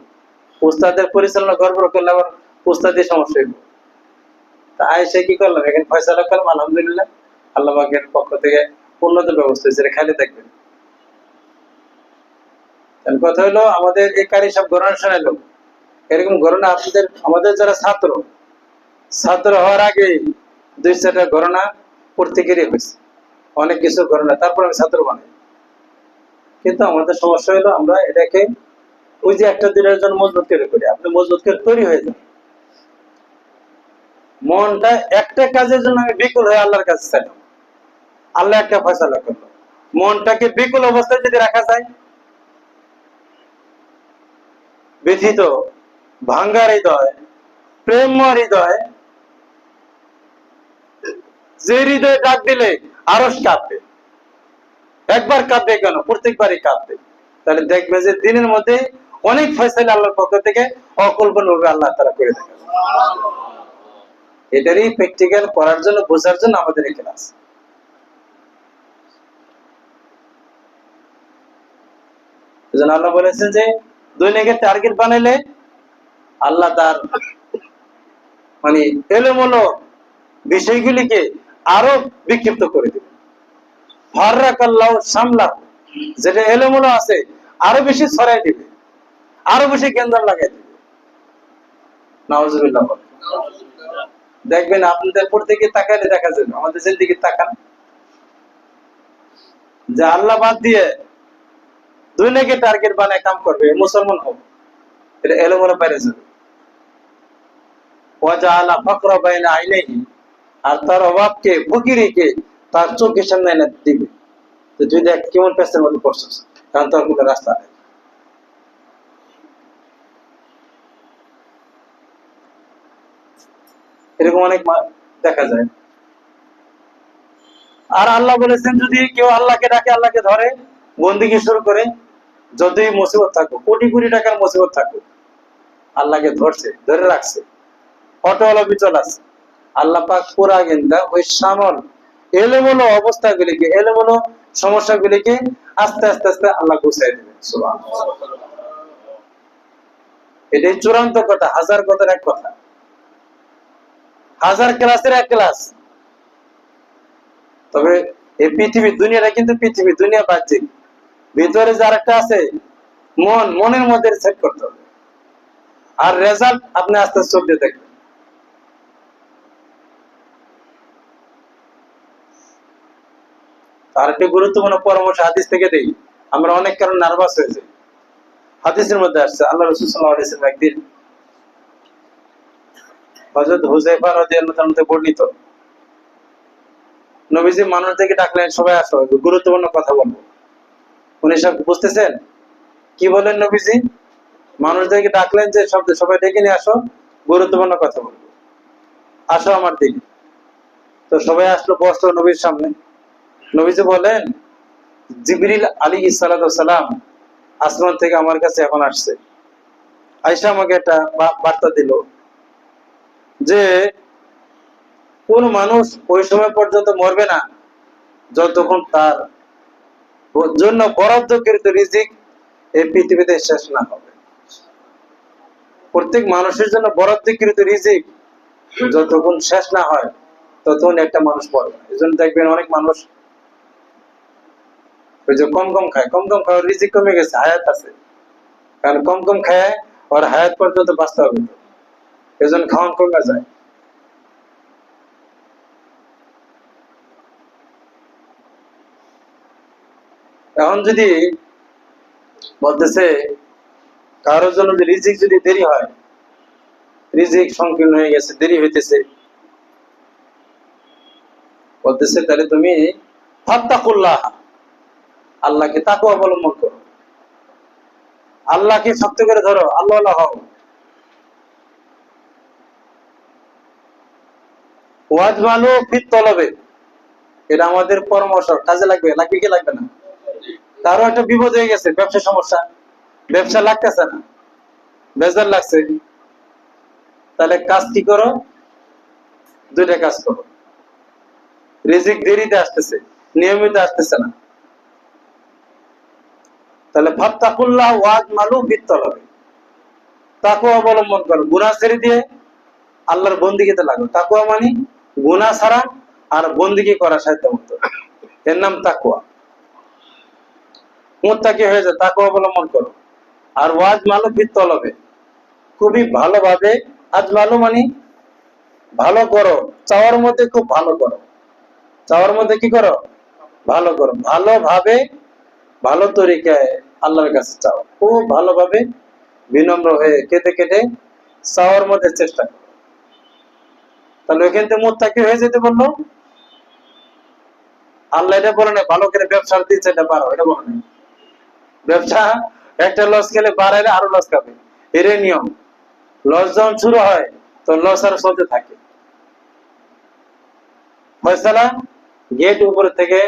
উস্তাদের পরিচালনা গড়বড় করলে আবার উস্তাদের সমস্যা হইব। তাই সে কি করলাম, এখানে ফয়সালা করলাম আলহামদুলিল্লাহ, আল্লাহ পাকের পক্ষ থেকে উন্নত ব্যবস্থা হয়েছে, খালি দেখবেন। কথা হলো আমাদের এই কারি সব ঘটনা শোনাইলো, এরকম ঘটনা আপনাদের আমাদের যারা ছাত্র হওয়ার আগে 2-4টা ঘটনা প্রত্যেকেরই হয়েছে, অনেক কিছু ঘটনা, তারপর আমি ছাত্র বানাই। কিন্তু আমাদের সমস্যা হলো আমরা এটাকে ওই যে একটা দিনের জন্য মজবুত করে করি, আপনি মজবুত করে তৈরি হয়ে যান। মনটা একটা কাজের জন্য আমি বিকুল হয়ে আল্লাহর কাছে চাইলাম, আল্লাহ একটা ফয়সালা করলো। মনটাকে বিকুল অবস্থায় যদি রাখা যায়, ব্যথিত ভাঙ্গা হৃদয়, প্রেমময় হৃদয়, যে হৃদয়ে ডাক দিলে আরশ কাঁপবে। একবার কাঁপবে কেন, প্রত্যেকবারই কাঁপবে। তাহলে দেখবে যে দিনের মধ্যে অনেক ফয়সালা আল্লাহর পক্ষ থেকে অকল্পনীয়ভাবে আল্লাহ তাআলা করে দেন। এটারই প্র্যাকটিক্যাল করার জন্য, বোঝার জন্য আমাদের এই ক্লাস। এজন্য আল্লাহ বলেছেন যে দুনিয়াকে টার্গেট বানাইলে আল্লাহ তার মানে এলোমেলো বিষয়গুলিকে আরো বিক্ষিপ্ত করে দেবে। ফাররাকাল্লাহু সামলা, যেটা এলোমেলো আছে আরো বেশি ছড়াই দিবে, আরো বেশি কেন্দ্র লাগাই দিবে। নাউজুবিল্লাহ। দেখবেন আপনাদের প্রত্যেকে তাকালে দেখা যাবে, আমাদের জিন্দেগি তাকান, যে আল্লাহ বাদ দিয়ে দুনিয়াকে টার্গেট বানায় কাম করবে, মুসলমান হোক, এটা এলোমেলো বাইরে যাবে। ওয়াজাআলা ফাকরা বাইনা আইনাইহি, আর তার অভাবকে, ফকিরিকে তার চোখের সামনে এনে দিবে। তো তুই দেখ কেমন পেছনের মধ্যে পড়ছিস, কারণ তোর কোনো রাস্তা নেই। এরকম অনেক দেখা যায়। আর আল্লাহ বলেছেন যদি কেউ আল্লাহকে ডাকে, আল্লাহকে ধরে, বন্দিকে শুরু করে, যতই মুসিবত থাকুক, কোটি কোটি টাকার মুসিবত থাকুক, আল্লাহকে ধরছে, ধরে রাখছে, অটল অবিচল আছে, আল্লাহ পাক পুরা গেন্দা ওই সামল এলোমেলো অবস্থাগুলিকে, এলোমেলো সমস্যাগুলিকে আস্তে আস্তে আস্তে আল্লাহ গুছাই দেবেন। সুবহানাল্লাহ। এটাই চূড়ান্ত কথা, হাজার কথার এক কথা, হাজার ক্লাসের এক ক্লাস। তবে এই পৃথিবী দুনিয়াটা কিন্তু পৃথিবী দুনিয়া বাহ্যিক, ভিতরে যার একটা আছে মন, মনের মধ্যে সেট করতে হবে, আর রেজাল্ট আপনি আস্তে আস্তে চলতে দেখবেন। আর একটি গুরুত্বপূর্ণ পরামর্শ হাদিস থেকে দেই, আমরা অনেক কারণ নার্ভাস হয়ে যাই। হাদিসের মধ্যে আসছে আল্লাহ রাসূল সাল্লাল্লাহু আলাইহি ওয়াসাল্লাম একদিন হযরত হুযায়ফা রাদিয়াল্লাহু তাআলা থেকে বর্ণিত, নবীজি মানুষদেরকে ডাকলেন, সবাই আসো, গুরুত্বপূর্ণ কথা বলবো। উনি সব বুঝতেছেন কি বলেন নবীজি? মানুষদেরকে ডাকলেন যে শব্দ, সবাই ডেকে নিয়ে আসো, গুরুত্বপূর্ণ কথা বলবো, আসো আমার দিকে। তো সবাই আসলো, বসলো নবীর সামনে। নবীজি বলেন, জিবরিল আলাইহিস সালাম আসমান থেকে আমার কাছে এখন আসছে, আয়েশা আমাকে একটা বার্তা দিল যে কোন মানুষ ওই সময় পর্যন্ত মরবে না যতক্ষণ তার জন্য বরাদ্দকৃত রিজিক এই পৃথিবীতে শেষ না হবে। প্রত্যেক মানুষের জন্য বরাদ্দকৃত রিজিক যতক্ষণ শেষ না হয় ততক্ষণ একটা মানুষ মরবে। এই জন্য দেখবেন অনেক মানুষ ওই যে কম কম খায়, কম কম খাওয়ার রিজিক কমে গেছে, হায়াত আছে, কারণ কম কম খায় ওর হায়াত পর্যন্ত বাঁচতে হবে, এই জন্য খাওয়ান কমে যায়। এখন যদি বলতেছে কারোর জন্য যদি রিজিক যদি দেরি হয়, রিজিক সংকীর্ণ হয়ে গেছে, দেরি হইতেছে, বলতেছে তাহলে তুমি ফাত্তাকুল্লাহ, আল্লাহকে তাকওয়া অবলম্বন করো, আল্লাহকে শক্ত করে ধরো, আল্লাহ হও। ওয়াজমালু ফিত তলবে, এটা আমাদের পরামর্শ, কাজে লাগবে, লাগবে কি লাগবে না? কারো একটা বিপদ হয়ে গেছে, ব্যবসা সমস্যা, ব্যবসা লাগতেছে না, বেজার লাগছে, তাহলে কাজ কি করো? দুইটা কাজ করো। রিজিক দেরিতে আসতেছে, নিয়মিত আসতেছে না, তাহলে ফাত্তাকুল্লাহ ওয়াজমালু ফিত তলবে, তাকওয়া অবলম্বন করো, গুনাহ ছেড়ে দিয়ে আল্লাহর বন্দিগিতে লাগো। তাকওয়া মানে গুনাহ ছাড়া আর বন্দিগি করা সাধ্যমত, এর নাম তাকওয়া। মুত্তাকি হয়ে যায়, তাকওয়া অবলম্বন করো। আর ওয়াজ মালু ফিত তলবে, খুবই ভালোভাবে, আজ মালু মানে ভালো করো, চাওয়ার মধ্যে খুব ভালো করো, চাওয়ার মধ্যে কি করো? ভালো করো, ভালোভাবে, ভালো তরিকায় আল্লাহর কাছে চাও, খুব ভালোভাবে বিনম্র হয়ে কেটে কেটে চাওয়ার মধ্যে চেষ্টা করো। তাহলে ওইখান থেকে মুত্তাকি হয়ে যেতে বললো। আল্লাহ এটা বলে না ভালো করে ব্যবসার দিচ্ছে এটা বাড়াও, এটা বলে না। ব্যবসা একটা লস খেলে বাড়াইলে আরো লস খাবে, এর নিয়ম। লস যখন শুরু হয় তো লস আরো চলতে থাকে। ফয়সালা গেট উপরে থেকে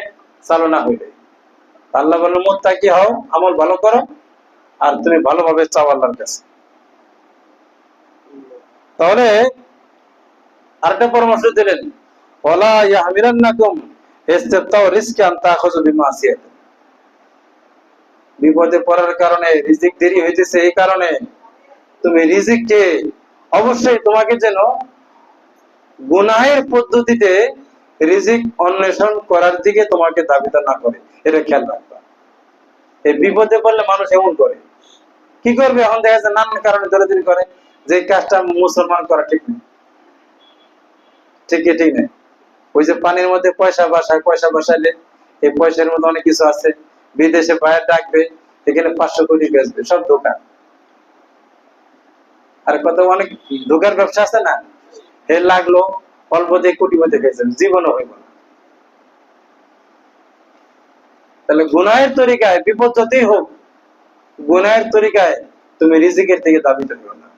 চালনা হইলে আল্লাহ বলল মুত্তাকি হও, আমল ভালো করো, আর তুমি ভালোভাবে চাও আল্লাহর কাছে। তাহলে আরেকটা পরামর্শ দিলেন, ওয়ালা ইয়াহমিলান্নাকুম ইসতিফতাউ রিজকান তাখুযু বিমাসিয়াত, বিপদে পড়ার কারণে, রিজিক দেরি হইতেছে এই কারণে তুমি রিজিককে অবশ্যই তোমাকে যেন গুনাহের পদ্ধতিতে রিজিক অন্বেষণ করার দিকে তোমাকে ধাবিত না করে, এটা খেয়াল রাখবা। এই বিপদে পড়লে মানুষ এমন করে, কি করবে? এখন দেখা যাচ্ছে নানান কারণে দৌড়াদৌড়ি করে, যে কাজটা মুসলমান করা ঠিক নেই, ঠিক নেই। ওই যে পানির মধ্যে পয়সা বসায়, পয়সা বসাইলে এই পয়সার মধ্যে অনেক কিছু আছে, বিদেশে বাইরে ডাকবে, এখানে 500 কোটি বেচবে, সব দোকান। আর কত অনেক দোকান ব্যবসা আছে না, হে লাগলো অল্প দিয়ে কোটিপতি হয়েছে, জীবনও হইব না। তাহলে গুনাহের তরিকায়, বিপদ যতই হোক, গুনাহের তরিকায় তুমি রিজিকের থেকে দাবি করবে না।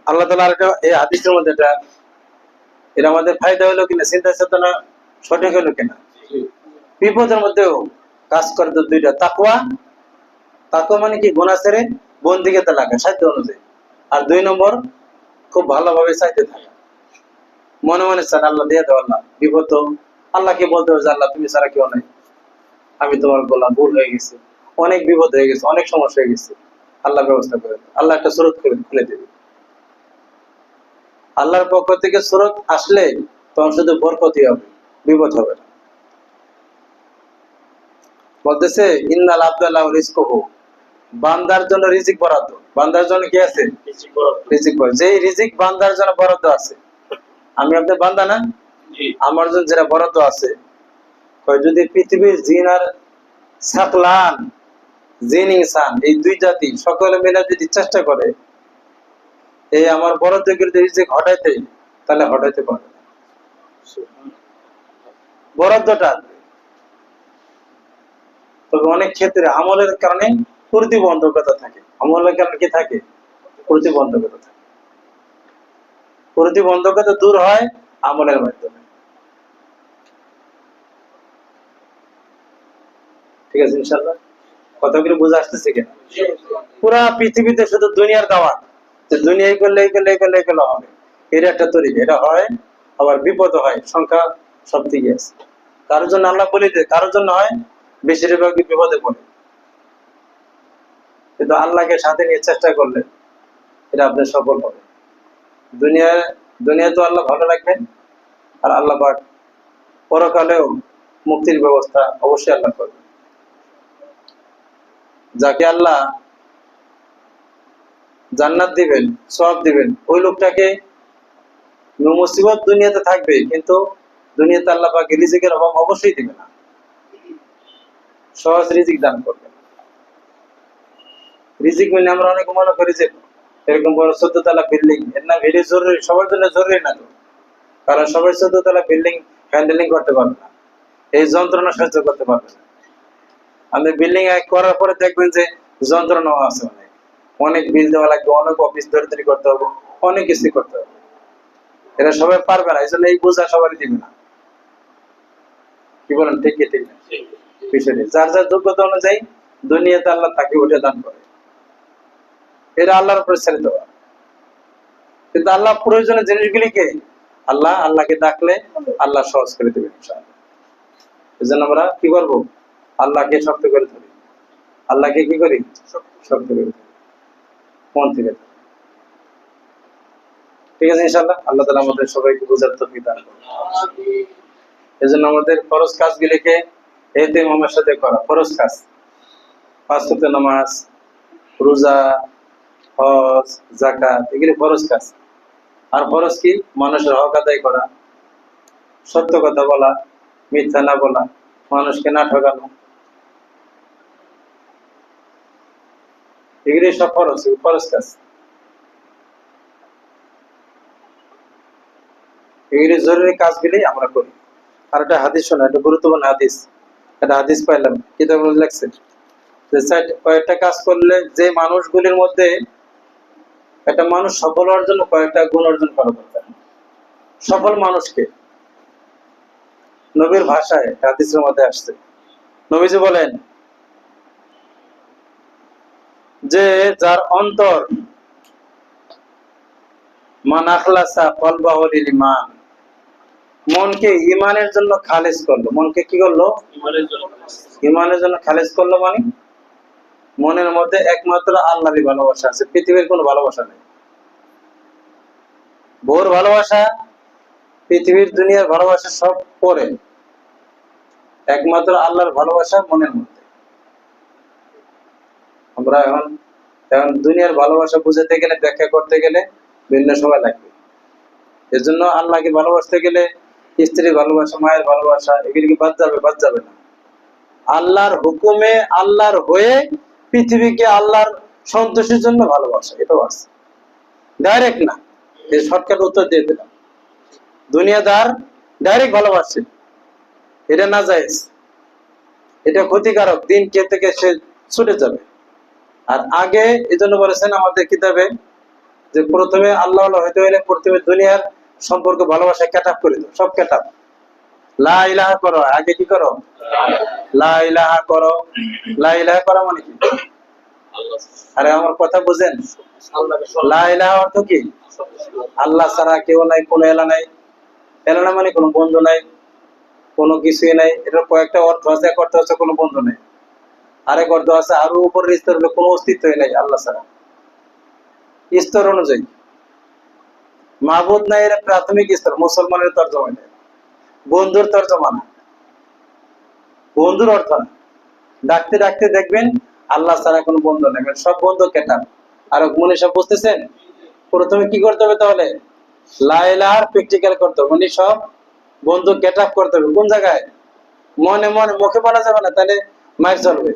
আল্লাহ তাআলা এই হাদিসের মধ্যে এটা আমাদের ফায়দা হলো কিনা, চিন্তা চেতনা সঠিক হলো কিনা। বিপদের মধ্যেও কাজ করে তো দুইটা, তাকওয়া। তাকওয়া মানে কি? গুনাহ ছেড়ে বন্দিগিতে লাগা সাধ্য অনুযায়ী। আর 2 নম্বর, খুব ভালোভাবে চাইতে থাকা, মনে মনে চান আল্লাহ দিয়ে দাও। আল্লাহ বিপদ, আল্লাহকে বলতে হবে যে আল্লাহ তুমি ছাড়া কেউ নাই, আমি তোমার গোলাম, ভুল হয়ে গেছে, অনেক বিপদ হয়ে গেছে, অনেক সমস্যা হয়ে গেছে, আল্লাহ ব্যবস্থা করে দেবে। আল্লাহ একটা সুরত করে খুলে দেবে। আল্লাহর পক্ষ থেকে সুরত আসলে তখন শুধু বরকতই হবে, বিপদ হবে না। বলতেছে ইন্নাল আব্দাল্লাহু রিজকুহু, বান্দার জন্য রিজিক বরাদ্দ। বান্দার জন্য কি আছে? রিজিক বরাদ্দ। যেই রিজিক বান্দার জন্য বরাদ্দ আছে, আমি আপনার বান্দা না, আমার জন্য যেটা বরাদ্দ আছে, যদি পৃথিবীর জিন আর সাকলান, জিন ইনসান, এই 2 জাতি সকলে মিলে যদি চেষ্টা করে এই আমার বরাদ্দ করে রিজিক হটাইতে, তাহলে হটাইতে পারবে না। বরাদ্দটা, তবে অনেক ক্ষেত্রে আমলের কারণে প্রতিবন্ধকতা থাকে। আমলের কারণে কি থাকে? প্রতিবন্ধকতা থাকে। প্রতিবন্ধকতা দূর হয় আমলের মাধ্যমে। ঠিক আছে ইনশাআল্লাহ? কথাগুলো বুঝে আসতেছে কিনা? পুরা পৃথিবীতে শুধু দুনিয়ার দাওয়াত, যে দুনিয়ায় করলে এগুলো হবে, এর একটা তরিকা। এটা হয়, আবার বিপদ হয়, সংখ্যা সব দিকে আছে। কারোর জন্য আল্লাহ বলে দেয়, কারোর জন্য হয় বেশিরভাগই বিপদে পড়ে। কিন্তু আল্লাহকে সাথে নিয়ে চেষ্টা করলে এটা আপনি সফল হবে। দুনিয়া তো আল্লাহ ভালো রাখবেন, আর আল্লাহ পাক পরকালেও মুক্তির ব্যবস্থা অবশ্যই আল্লাহ করবেন। যাকে আল্লাহ জান্নাত দিবেন, সওয়াব দিবেন, ওই লোকটাকে মুসিবত দুনিয়াতে থাকবে, কিন্তু দুনিয়াতে আল্লাহ পাক রিজিকের অভাব অবশ্যই দিবে না, সহজ রিজিক দান করবেন। রিজিক মানে আমরা অনেক মনে করি যে এরকম বড় 14 তলা বিল্ডিং, এর না ভেরি জরুরি, সবার জন্য জরুরি না তো। কারণ সবাই 14 তলা বিল্ডিং হ্যান্ডেলিং করতে পারবে না, এই যন্ত্রণা সহ্য করতে পারবে না। আপনি বিল্ডিং করার পরে দেখবেন যে যন্ত্রণাও আছে, অনেক বিল দেওয়া লাগবে, অনেক অফিস তৈরি করতে হবে, অনেক কিছু করতে হবে। এটা সবাই পারবে না, এই জন্য এই বোঝা সবাই দিবে না। কি বলেন? ঠিক কি ঠিক না? বিষয়টি যার যার যোগ্যতা অনুযায়ী দুনিয়াতে আল্লাহ তাকে উঠে দান করে, এটা আল্লাহর উপরে ছেড়ে দেওয়া। কিন্তু আল্লাহ প্রয়োজনীয় জিনিসগুলিকে আল্লাহকে ডাকলে আল্লাহ সহজ করে দেবেন ইনশাআল্লাহ। এই জন্য আমরা কি করবো? আল্লাহকে শক্ত করে ধরি। আল্লাহকে কি করি? শক্ত করে ধরি, মন থেকে। ঠিক আছে ইনশাআল্লাহ? আল্লাহ তাআলা আমাদের সবাইকে বুঝার তৌফিক দান করুন। এই জন্য আমাদের ফরজ কাজগুলিকে ইহতিমামের সাথে করা। ফরজ কাজ, 5 ওয়াক্ত নামাজ, রোজা, হজ, যাকাত, এগুলি ফরজ কাজ। আর ফরজ কি? মানুষের হক আদায় করা, সত্য কথা বলা, মিথ্যা না বলা, মানুষকে না ঠকানো, এগুলি সব ফরজ কাজ। এগুলি জরুরি কাজগুলি আমরা করি। আর একটা হাদিস শোনা, একটা গুরুত্বপূর্ণ হাদিস, একটা হাদিস পাইলাম কিতাবে লেখছে যে কয়েকটা কাজ করলে যে মানুষগুলির মধ্যে একটা মানুষ সফল হওয়ার জন্য কয়েকটা গুণ অর্জন করা দরকার। সফল মানুষকে নবীর ভাষায় হাদিসের মধ্যে আসছে, নবীজি বলেন যে যার অন্তর মান আখলাসা কলবাহু লিল ঈমান, মনকে ঈমানের জন্য খালেস করলো। মনকে কি করলো? ঈমানের জন্য খালেস করলো। মানে মনের মধ্যে একমাত্র আল্লাহরই ভালোবাসা আছে, পৃথিবীর কোনো ভালোবাসা নেই। ভোর ভালোবাসা, পৃথিবীর দুনিয়ার ভালোবাসা সব পরে, একমাত্র আল্লাহর ভালোবাসা মনের মধ্যে। আমরা এখন দুনিয়ার ভালোবাসা বুঝাতে গেলে, ব্যাখ্যা করতে গেলে ভিন্ন সময় লাগবে। এর জন্য আল্লাহকে ভালোবাসতে গেলে স্ত্রীর ভালোবাসা, মায়ের ভালোবাসা, এগুলিকে বাদ যাবে না। আল্লাহর হুকুমে, আল্লাহর হয়ে পৃথিবীকে আল্লাহর সন্তোষের জন্য ভালোবাসা, এটাও আছে। ডাইরেক্ট না, এই শর্টকাট উত্তর দিয়ে দিলাম। দুনিয়াদার ডাইরেক্ট ভালোবাসে, এটা না জায়েজ, এটা ক্ষতিকারক। দিন কে থেকে সে ছুটে যাবে। আর আগে এই জন্য বলেছেন আমাদের কিতাবে যে প্রথমে আল্লাহ হইতে হইলে প্রথমে দুনিয়ার সম্পর্ক ভালোবাসা ক্যাটাপ করে দাও, সব ক্যাটাপ। লা ইলাহা করো, আগে কি করো? লা ইলাহা করো। লা ইলাহা করা মানে কি? আরে আমার কথা বুঝেন? লা ইলাহা অর্থ কি? আল্লাহ ছাড়া কেউ নাই, কোনো এলা নাই। এলা মানে কোনো বন্ধু নাই, কোনো কিছুই নাই। এটার কয়েকটা অর্থ আছে, এক অর্থ হচ্ছে কোনো বন্ধু নেই, আরেক অর্থ আছে আরো উপরের স্তর হলো কোনো অস্তিত্বই নাই আল্লাহ ছাড়া। স্তর অনুযায়ী মাবুদ নাই, এর প্রাথমিক স্তর। মুসলমানের তর্জমা নেই, বন্ধুর তর্জমা না, বন্ধুর অর্থ না। ডাকতে ডাকতে দেখবেন আল্লাহ ছাড়া কোনো বন্ধু নেই, সব বন্ধু কেটাম। আর মনে সব বুঝতেছেন? প্রথমে কি করতে হবে তাহলে? লা ইলাহার প্র্যাকটিক্যাল করতে হবে, মানে সব বন্ধু কেটাপ করতে হবে। কোন জায়গায়? মনে মনে, মুখে বলা যাবে না, তাহলে মাইর চলবে।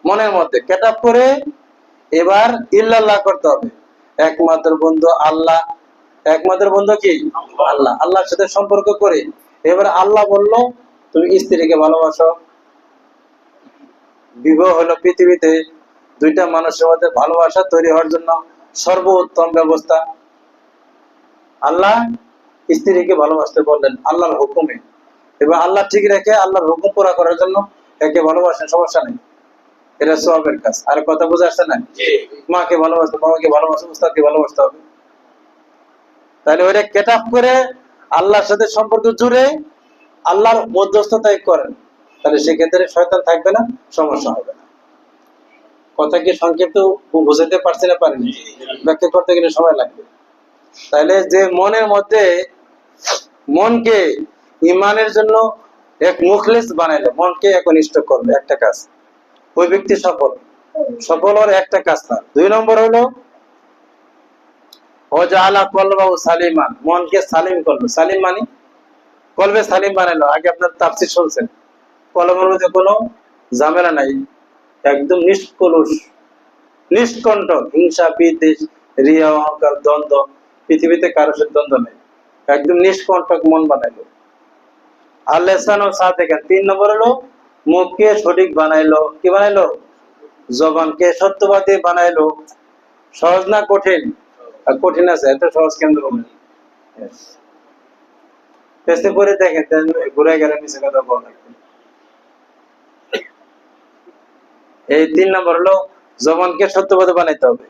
মনের মধ্যে কেটাপ করে এবার ইল্লাল্লাহ করতে হবে। একমাত্র বন্ধু আল্লাহ। একমাত্র বন্ধু কি? আল্লাহ। আল্লাহর সাথে সম্পর্ক করে এবার আল্লাহ বলল তুমি স্ত্রীকে ভালোবাসো। বিবাহ হলো পৃথিবীতে দুইটা মানুষের মধ্যে ভালোবাসা তৈরি হওয়ার জন্য সর্বোত্তম ব্যবস্থা। আল্লাহ স্ত্রীকে ভালোবাসতে বললেন আল্লাহর হুকুমে। এবার আল্লাহ ঠিক রেখে আল্লাহর হুকুম পুরা করার জন্য একে ভালোবাসেন, সমস্যা নেই, এটা সওয়াবের কাজ। আর কথা বুঝে আসছে না? মাকে ভালোবাসতে, বাবাকে ভালোবাসতে, উস্তাদকে ভালোবাসতে হবে। তাহলে ওইটা কেটাপ করে আল্লাহর সাথে সম্পর্ক জুড়ে আল্লাহর মধ্যস্থতায় করেন, তাহলে সেক্ষেত্রে শয়তান থাকবে না, সমস্যা হবে না। কথা কি সংক্ষিপ্ত বুঝাতে পারছি না পারিনি? ব্যাখ্যা করতে গেলে সময় লাগবে। তাহলে যে মনের মধ্যে মনকে ইমানের জন্য এক মুখলেস বানাইলো, মনকে একনিষ্ঠ করলো, একটা কাজ, ওই ব্যক্তি সফল। সফল হওয়ার একটা কাজ না। 2 নম্বর হলো ওয়াজআলা কলবাহু সালিমান, মনকে সালিম করলো। সালিম মানে কলবে সালিম বানাইলো। আগে আপনার তাফসীর শুনছেন, কলবের মধ্যে কোনো ঝামেলা নাই, একদম নিষ্কলুষ, নিষ্কণ্ঠ। হিংসা, বিদ্বেষ, রিয়া, অহংকার, দ্বন্দ্ব, পৃথিবীতে কারোর সাথে দ্বন্দ্ব নেই, একদম নিষ্কণ্ঠক মন বানাইলো। আর লিসান ও সাদিকান, 3 নম্বর হলো মুখকে সঠিক বানাইলো। কি বানাইলো? জবানকে সত্যবাদী বানাইলো। সহজ না কঠিন? আর কঠিন আছে, এত সহজ কেন্দ্র পেছনে পরে দেখেন, ঘুরে গেলে নিচে কথা বলা লাগবে। এই 3 নম্বর হলো জবানকে সত্যবাদী বানাইতে হবে।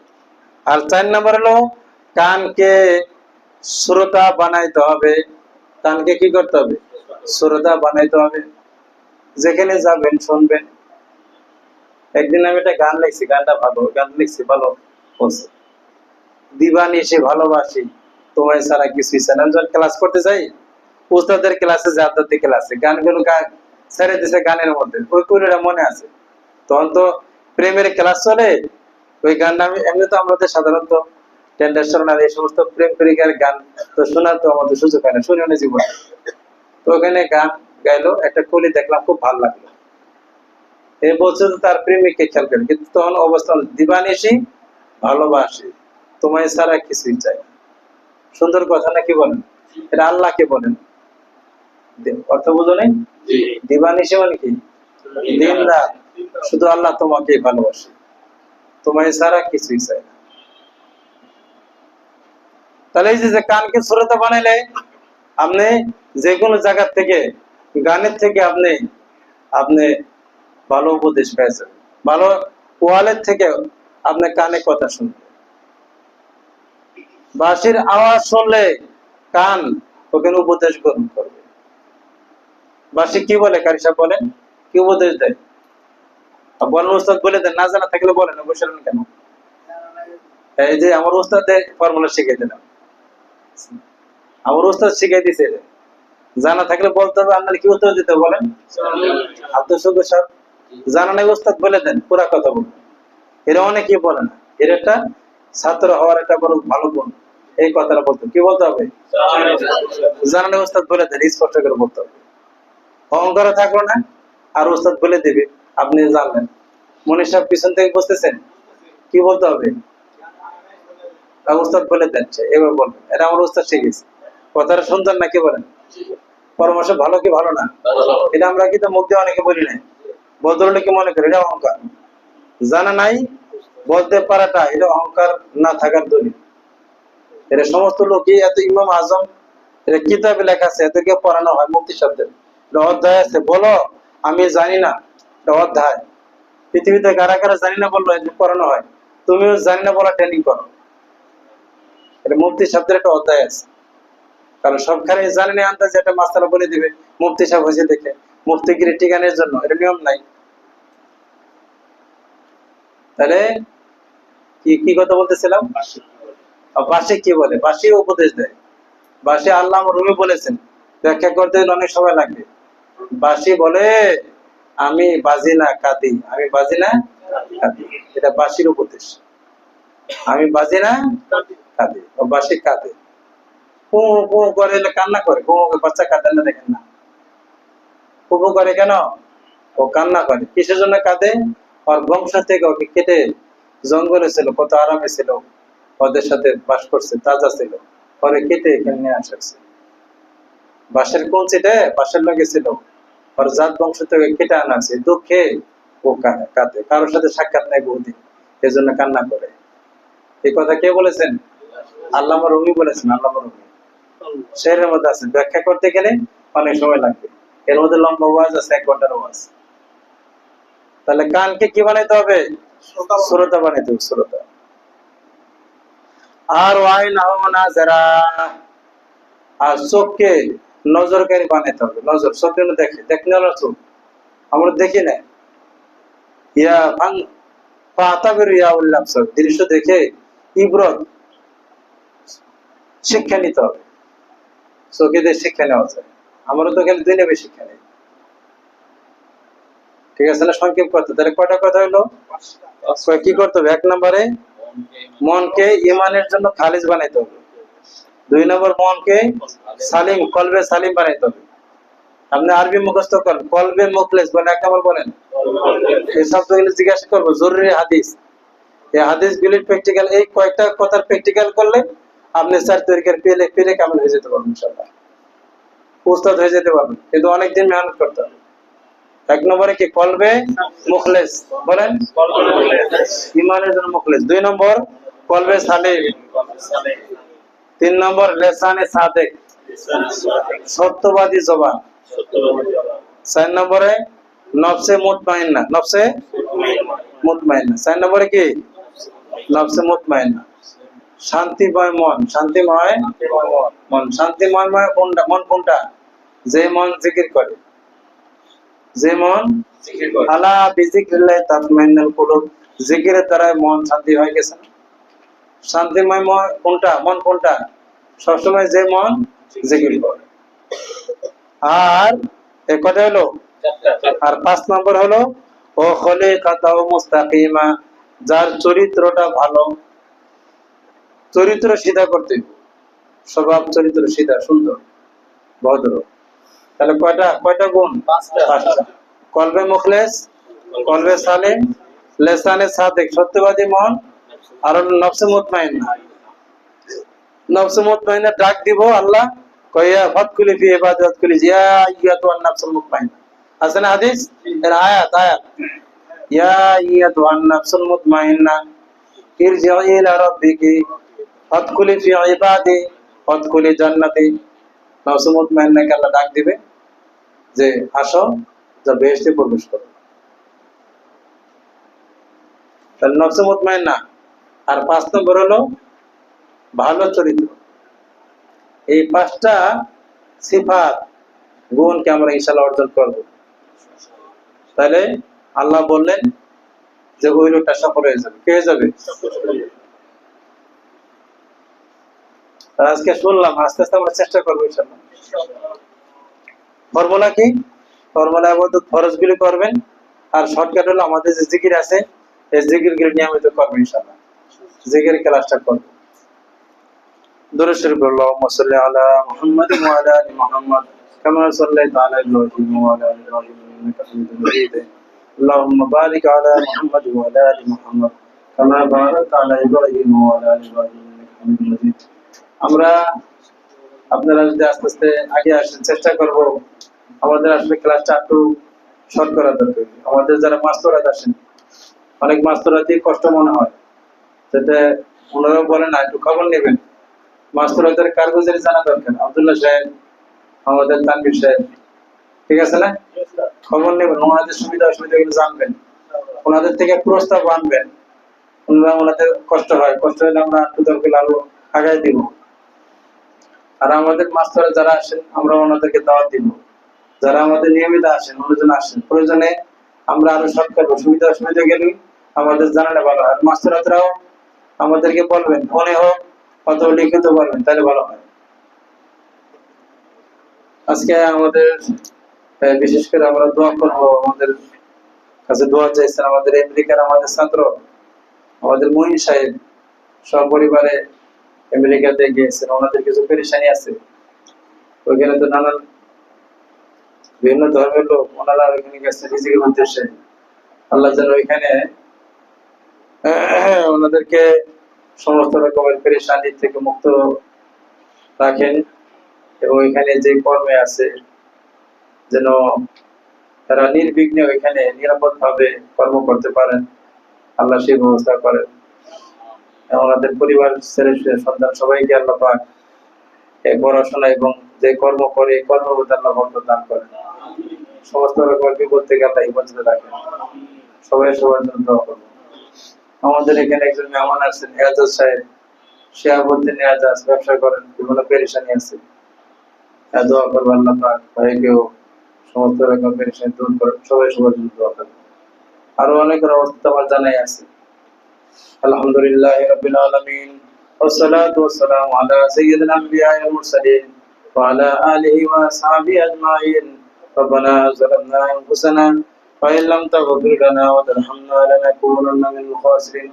আর 4 নম্বর হলো কানকে শ্রোতা বানাইতে হবে। কানকে কি করতে হবে? শ্রোতা বানাইতে হবে। যেখানে যাবেন শুনবেন। একদিন আমি একটা গান লিখছি, গানটা ভালো, গান লিখছি ভালো বলছে, দিবানিশি ভালোবাসি তোমায় ছাড়া কিছুই চাই না। আমি যখন ক্লাস করতে যাই, উস্তাদের ক্লাসে, জাদ্দাতি ক্লাসে, গানগুলো ছেড়ে দিছে গানের মধ্যে, ওই কুড়িটা মনে আছে। তখন তো প্রেমের ক্লাস চলে, ওই গানটা আমি এমনি তো আমাদের সাধারণত টেন্ডার আর এই সমস্ত প্রেম প্রেমিকার গান তো শোনার তো আমাদের সুযোগ হয় না, শুনি না জীবনে। তো ওখানে গান গাইলো, একটা কলি দেখলাম, খুব ভালো লাগলো। এই বলছে তার প্রেমিককে খেয়াল করেন, কিন্তু তখন অবস্থা দিবানিশি ভালোবাসি তোমায় ছাড়া কিছুই চাই না। সুন্দর কথা নাকি বলেন? এটা আল্লাহকে বলেন, অর্থ বুঝো নেই? দিবানিশি মানে কি? দিন রাত শুধু আল্লাহ তোমাকে ভালোবাসে, তোমায় ছাড়া কিছুই চাই না। তাহলে এই যে কানকে শ্রোতা বানাইলে আপনি যে কোনো জায়গা থেকে, গানের থেকে আপনি আপনি ভালো উপদেশ পেয়েছেন, ভালো ওয়ালের থেকে আপনি কানে কথা শুনবেন। বাঁশির আওয়াজ শুনলে কান ওখানে উপদেশ গ্রহণ করবে। বাঁশি কি বলে? কারি সাহেব বলেন, কি উপদেশ দেয়? বলেন, উস্তাদ বলে দেন, না জানা থাকলে বলেন, বসেন কেন? এই যে আমার উস্তাদ ফর্মুলা শিখিয়ে দিলাম, আমার উস্তাদ শিখিয়ে দিছে, জানা থাকলে বলতে হবে। আপনার কি উত্তর দিতে বলেন? আব্দুল শুকুর সাহেব, জানা নাই উস্তাদ বলে দেন, পুরা কথা বলবেন। এরা অনেকেই বলে না, এর একটা ছাত্র হওয়ার একটা বড় ভালো গুণ। এই কথাটা বলতে কি বলতে হবে? জানা নাই উস্তাদ বলে দেন, স্পষ্ট করে বলতে হবে। অহংকার থাকলো না, আর উস্তাদ বলে দেবে, আপনি জানলেন। মনির সাহেব পিছন থেকে বুঝতেছেন, কি বলতে হবে? উস্তাদ বলে দেন, এবার বলবেন, এটা আমার উস্তাদ শিখেছে। কথাটা সুন্দর নাকি বলেন? পরামর্শ ভালো কি ভালো না? এটা আমরা কিন্তু মুখ দিয়ে অনেকে বলি না, ভদ্রলোকে মনে করে এটা অহংকার। জানা নাই বলতে পারাটা এটা অহংকার না থাকার দলিল। এটা সমস্ত লোকই এত ইমাম আজম এটা কিতাবে লেখা আছে, এদেরকে পড়ানো হয় মুফতি সাহেবদের। এটা অধ্যায় আছে, বলো আমি জানি না, এটা অধ্যায়। পৃথিবীতে কারা কারা জানি না বললো এটা পড়ানো হয়, তুমিও জানি না বলা ট্রেনিং করো। এটা মুফতি সাহেবদের একটা অধ্যায় আছে। কারণ সবখানে জানি না আন্দাজে একটা মাস্টার বলে দিবে মুফতি সাহেব হয়েছে দেখে, মুফতিগিরি ঠিকানের জন্য, এটা নিয়ম নাই। তাহলে কি কি কথা বলতেছিলাম? বাসে কি বলে? বাসি উপদেশ দেয়। বাসে আল্লাহ রুমি বলেছেন, ব্যাখ্যা করতে গেলে অনেক সময় লাগবে। বাসি বলে আমি বাজি না কাঁদি, আমি বাজি না কাঁদি, এটা বাসির উপদেশ। আমি বাজি না কাঁদি, ও বাসি কাঁদে। কু কু করে কান্না করে, কু বাচ্চা কাঁদে না, দেখেন না কু করে কেন? ও কান্না করে কিসের জন্য কাঁদে? ওর বংশ থেকে ওকে কেটে জঙ্গলে ছিল, কত আরামে ছিল, ওদের সাথে বাস করছে, তাজা ছিল, পরে কেটে এখানে নিয়ে আসছে। বাসের কোন চিটে বাসের লগে ছিল, ওর জাত বংশ থেকে কেটে আনা আছে, দুঃখে ও কাঁদে, কারোর সাথে সাক্ষাৎ নাই বহুদিন, এই জন্য কান্না করে। এই কথা কে বলেছেন? আল্লামা রুমি বলেছেন। আল্লামা রুমি শেরের মধ্যে আছে, ব্যাখ্যা করতে গেলে অনেক সময় লাগবে। এর মধ্যে লম্বা ওয়াজ আছে, 1 ঘন্টার ওয়াজ। তাহলে কানকে কি বানাইতে হবে? শ্রোতা বানাইতে হবে, শ্রোতা। আর যারা, আর চোখকে নজরকারী বানাইতে হবে। নজর, চোখ দেখে, দেখলে হলো চোখ, আমরা দেখি না। ইয়া ভান ফাতাবির ইয়া উল্লাহ, দৃশ্য দেখে ইবরত শিক্ষা নিতে হবে। চোখে দিয়ে শিক্ষা নেওয়া যায়, আমরা তো খালি দুই নেবে শিক্ষা নেই। ঠিক আছে না? সংক্ষেপ করতে তাহলে কয়টা কথা হলো? কি করতে হবে? 1 নম্বরে মনকে ইমানের জন্য খালিজ বানাইতে হবে। 2 নম্বর মনকে সালিম, কলবে সালিম বানাইতে হবে। আপনি আরবি মুখস্থ করেন, কলবে মুখলেস বলেন, 1 নম্বর বলেন। এই শব্দগুলো জিজ্ঞাসা করবো, জরুরি হাদিস। এই হাদিস গুলি প্র্যাকটিক্যাল, এই কয়েকটা কথার প্র্যাকটিক্যাল করলে আপনি 4 তরিকার পেলে পেলে কামিল হয়ে যেতে পারবেন, ইনশাআল্লাহ উস্তাদ হয়ে যেতে পারবেন, কিন্তু অনেকদিন মেহনত করতে হবে। 1 নম্বরে কি? কলবে মুখলেস বলেন, ইমানের জন্য মুখলেস। 2 নম্বর কলবে সালিম। 3 নম্বর লেসানে সাদেক, সত্যবাদী জবান। 4 নম্বরে নফসে মুতমাইন্না, নফসে মুতমাইন্না। 4 নম্বরে কি? নফসে মুতমাইন্না, শান্তিময় মন, শান্তিময় মন। শান্তিময় কোনটা? মন কোনটা? যে মন জিকির করে, যে মন আলা বিজিক্রিল্লাহ তাতমাইন্নুল কুলুব, জিকিরের দ্বারা মন শান্তি হয়ে গেছে। শান্তিময় মন কোনটা? মন কোনটা? সবসময় যে মন জিকির করে। আর এই কথা হলো। আর 5 নম্বর হলো ও খলিকাতাও মুস্তাকিমা, যার চরিত্রটা ভালো, চরিত্র সিধা করতে, স্বভাব চরিত্র সিধা, সুন্দর, ভদ্র। তাহলে কয়টা গুণ? 5টা। কলবে মুখলেস, কলবে সালিম, লেসানে সাদেক, সত্যবাদী মন, আর নফসে মুতমাইন্না। নফসে মুতমাইন্না ডাক দিব আল্লাহ, কইয়া ফাতকুলি ফি ইবাদাতকুলি ইয়া আইয়াতুন নাফসুল মুতমাইন্না। আছে না হাদিস? এর আয়াত ইয়া আইয়াতুন নাফসুল মুতমাইন্না ইরজিই ইলা রাব্বিকি ফাতকুলি ফি ইবাদি ফাতকুলি জান্নাতি। নফসে মুতমাইন্নাকে আল্লাহ ডাক দিবে যে আসো, যা বেহেশতে প্রবেশ করো। তাহলে নফসে মুতমাইন্না। আর 5 নম্বর হলো ভালো চরিত্র। এই 5টা সিফাত, গুণকে আমরা ইনশাআল্লাহ অর্জন করব। তাহলে আল্লাহ বললেন যে ওই লোকটা সফল হয়ে যাবে। কে হয়ে যাবে? আজকে শুনলাম, আস্তে আস্তে আমরা চেষ্টা করবো ইনশাআল্লাহ। ফর্মুলা কি? ফর্মুলা আবাদত ফরজগুলি করবেন, আর শর্টকাট হলো আমাদের যে জিকির আছে এই জিকিরগুলি নিয়মিত করবেন ইনশাআল্লাহ। জিকির ক্লাসটা করব। দরুদ শরীফ আল্লাহুম্মা সাল্লি আলা মুহাম্মাদ ওয়া আলা আলি মুহাম্মাদ কামা সাল্লাইতা আলা ইব্রাহিম ওয়া আলা আলি ইব্রাহিম ইন্নাকা হামিদুম মাজিদ। আল্লাহুম্মা বারিক আলা মুহাম্মাদ ওয়া আলা আলি মুহাম্মাদ কামা বারাকতা আলা ইব্রাহিম ওয়া আলা আলি ইব্রাহিম ইন্নাকা হামিদুম মাজিদ। আমরা আপনারা যদি আস্তে আস্তে আগে আসেন, চেষ্টা করব আমাদের আসলে ক্লাসটা একটু শর্করা দরকার। আমাদের যারা মাস্তরাত আসেন, অনেক মাস্তরাতে কষ্ট মনে হয়, সেটা ওনারাও বলে না, একটু খবর নেবেন। মাস্তরাতের কারগুজারি জানা দরকার। আব্দুল্লাহ সাহেব, আমাদের তানভীর সাহেব, ঠিক আছে না? খবর নেবেন, ওনাদের সুবিধা অসুবিধা গুলো জানবেন, ওনাদের থেকে প্রস্তাব আনবেন। ওনাদের কষ্ট হয়, কষ্ট হলে আমরা একটু দরকার আরো আগাই দিব। আর আমাদের মাস্টাররা যারা আসেন, আমরা ওনাদেরকে দাওয়াত দিব। যারা আমাদের নিয়মিত আসেন, অন্যজন আসেন, প্রয়োজনে আমরা আরো শর্ট করবো। সুবিধা অসুবিধা গেলে আমাদের জানালে ভালো হয়। মাস্টাররাও আমাদেরকে বলবেন, ফোনে হোক অথবা লিখিত বলবেন, তাহলে ভালো হয়। আজকে আমাদের বিশেষ করে আমরা দোয়া করবো, আমাদের কাছে দোয়া চাইছেন আমাদের আমেরিকার আমাদের ছাত্র, আমাদের মহিন সাহেব, সপরিবারে আমেরিকাতে গিয়েছেন। ওনাদের কিছু পেরেশানি আছে, ওইখানে তো নানান বিভিন্ন ধর্মের লোক, ওনারা ওইখানে গেছে রিজিকের উদ্দেশ্যে। আল্লাহ যেন ওইখানে ওনাদেরকে সমস্ত রকমের পেরেশানি থেকে মুক্ত রাখেন, এবং ওইখানে যে কর্মে আছে যেন তারা নির্বিঘ্নে ওইখানে নিরাপদ ভাবে কর্ম করতে পারেন, আল্লাহ সেই ব্যবস্থা করেন। ওনাদের পরিবার, ছেলে সন্তান সবাইকে আল্লাহ পাক পড়াশোনা এবং যে কর্ম করে কর্মের মধ্যে আল্লাহ বরকত দান করেন। সমস্ত রকমের বিপদ থেকে আল্লাহ হেফাজত রাখেন। সবাই সবার জন্য দোয়া করবো। আমাদের এখানে একজন মেহমান আসছেন, এজাজ সাহেব, শিহাবুদ্দিন এজাজ, ব্যবসা করেন, বিভিন্ন পেরেশানি আছে। দোয়া করবো আল্লাহ পাক ভাইকেও সমস্ত রকম পেরেশানি দূর করেন। সবাই সবার জন্য দোয়া করবেন। আরো অনেকের অবস্থা আমার জানাই আছে। আলহামদুলিল্লাহ রাব্বিল আলামিন, والصلاة والسلام على سيد الأنبياء والمرسلين وعلى آله وأصحابه أجمعين. ربنا ظلمنا أنفسنا وإن لم تغفر لنا وترحمنا لنكونن من الخاسرين.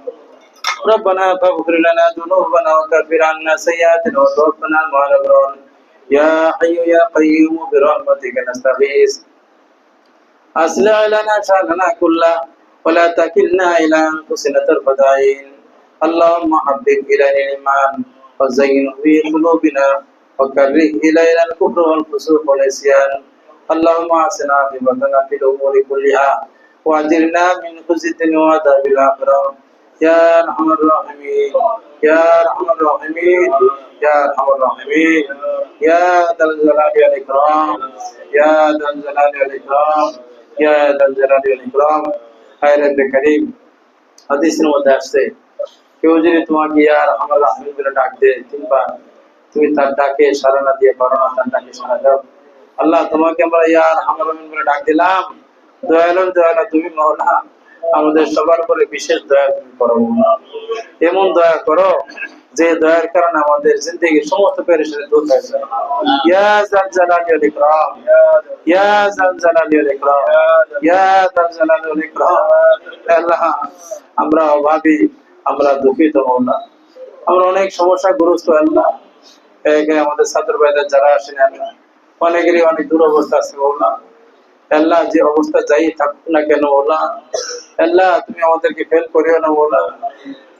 ربنا فاغفر لنا ذنوبنا وكفر عنا سيئاتنا وتوفنا مع الأبرار. يا حي يا قيوم برحمتك نستغيث أصلح لنا شأننا كله ولا تكلنا إلى أنفسنا طرفة عين. اللهم حبب إلينا الإيمان وزينه في قلوبنا وكره إلينا الكفر والفسوق والعصيان. اللهم أحسن عاقبتنا في الأمور كلها وأجرنا من خزي الدنيا وعذاب الآخرة. يا أرحم الراحمين، يا أرحم الراحمين، يا أرحم الراحمين، يا ذا الجلال والإكرام، يا ذا الجلال والإكرام، يا ذا الجلال والإكرام. হায় রব্বে করিম, হাদিসের মধ্যে আসছে, কেউ যদি তোমাকে ইয়া আরহামার রাহিমিন বলে ডাক দেয় তিনবার, তুমি তার ডাকে সাড়া না দিয়ে পারো না, তার ডাকে সাড়া দাও। আল্লাহ, তোমাকে আমরা ইয়া আরহামার রাহিমিন বলে ডাক দিলাম, দয়ালু দয়ালু তুমি মওলা, আমাদের সবার উপরে বিশেষ দয়া তুমি করো। এমন দয়া করো যে দয়ার কারণে আমাদের জিন্দেগির সমস্ত পেরেশানি দূর হয়ে যায়। ইয়া যাল জালালি ওয়াল ইকরাম, ইয়া যাল জালালি ওয়াল ইকরাম, ইয়া যাল জালালি ওয়াল ইকরাম। আল্লাহ, আমরা অভাবী, আমরা দুঃখিত মওলা, আমরা অনেক সমস্যাগ্রস্ত। আল্লাহ, এখানে আমাদের ছাত্র ভাইদের যারা আসেন, আল্লাহ অনেকেরই অনেক দুরবস্থা আছে মওলা। আল্লাহ, যে অবস্থা যাই থাকুক না কেন মওলা, আল্লাহ তুমি আমাদেরকে ফেল করিও না মওলা।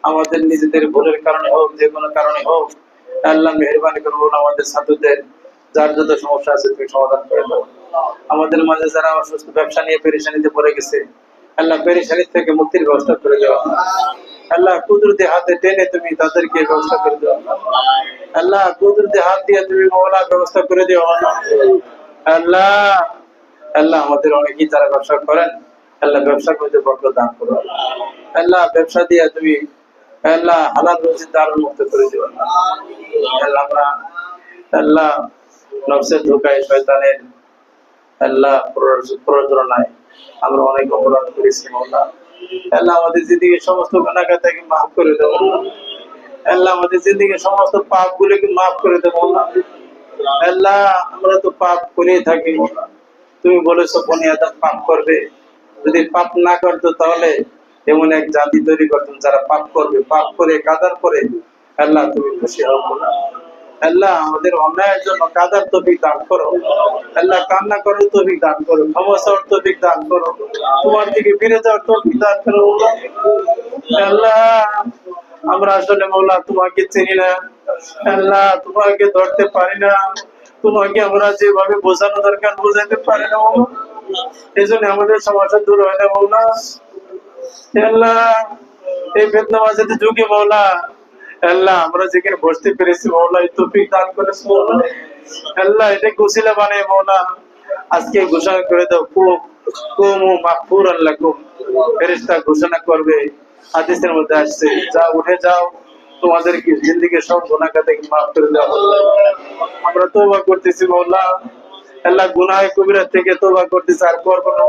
আমাদের নিজেদের ভুলের কারণে হোক, যে কোনো কারণে হোক, আল্লাহ মেহেরবানি করে আমাদের ছাত্রদের যার যত সমস্যা আছে তুমি সমাধান করে দাও। আমাদের মাঝে যারা অসুস্থ, ব্যবসা নিয়ে পেরেশানিতে পড়ে গেছে, আল্লাহ পেরেশানি থেকে মুক্তির ব্যবস্থা করে দাও। আল্লাহ কুদরতি হাতে টেনে তুমি তাদেরকে ব্যবস্থা করে দাও। আল্লাহ কুদরতি হাত দিয়ে তুমি মওলা ব্যবস্থা করে দিও। আল্লাহ, আল্লাহ আমাদের অনেকেই যারা ব্যবসা করেন, আল্লাহ ব্যবসার মধ্যে বরকত দান করো। আল্লাহ ব্যবসা দিয়ে তুমি আল্লাহ হালাল রুজির দ্বার মুক্ত করে দিও। আল্লাহ আমরা আল্লাহ নফসের ধোঁকায়, শয়তানের আল্লাহ প্ররোচনায় আমরা অনেক অপরাধ করেছি মওলা। আল্লাহ আমাদের জিন্দেগির সমস্ত গুনাহকে মাফ করে দাও। আল্লাহ আমাদের জিন্দেগির সমস্ত পাপগুলোকে মাফ করে দাও মওলা। আল্লাহ আমরা তো পাপ করেই থাকি, তুমি বলেছো বনি আদম পাপ করবে, যদি পাপ না করতো তাহলে এমন এক জাতি তৈরি করতাম যারা পাপ করবে, পাপ করে কাদার করে আল্লাহ তুমি খুশি হবো না। আল্লাহ আমাদের অন্যায়ের জন্য কাদার তৌফিক দান করো। আল্লাহ কান্না করার তৌফিক দান করো, ক্ষমা চাওয়ার তৌফিক দান করো, তোমার দিকে ফিরে যাওয়ার তৌফিক দান করো। আল্লাহ আমরা আসলে মওলা তোমাকে চিনি না, আল্লাহ তোমাকে ধরতে পারি না, তোমাকে আমরা যেভাবে বোঝানো দরকার বোঝাতে পারি না। এই জন্য আমাদের সমস্যা দূর হয় না মৌলা। আল্লাহ এই ফিতনাবাজিত যুগে মৌলা, আল্লাহ আমরা যেখানে বসতে পেরেছি মৌলা, এই তৌফিক দান করেছ মৌলা। আল্লাহ এটা উসিলা বানায় মৌলা, আজকে ঘোষণা করে দাও কুমু মাগফুরান লাকুম, ফেরেশতা ঘোষণা করবে, হাদিসের মধ্যে আসছে, যা উঠে যাও, তোমাদের কি জিন্দেগির সব গুনাহ থেকে মাফ করে দেওয়া হলো। আমরা তওবা করতেছি মৌলা, আল্লাহ গুনাহ কবিরা থেকে তওবা করতেছি, আর করব না।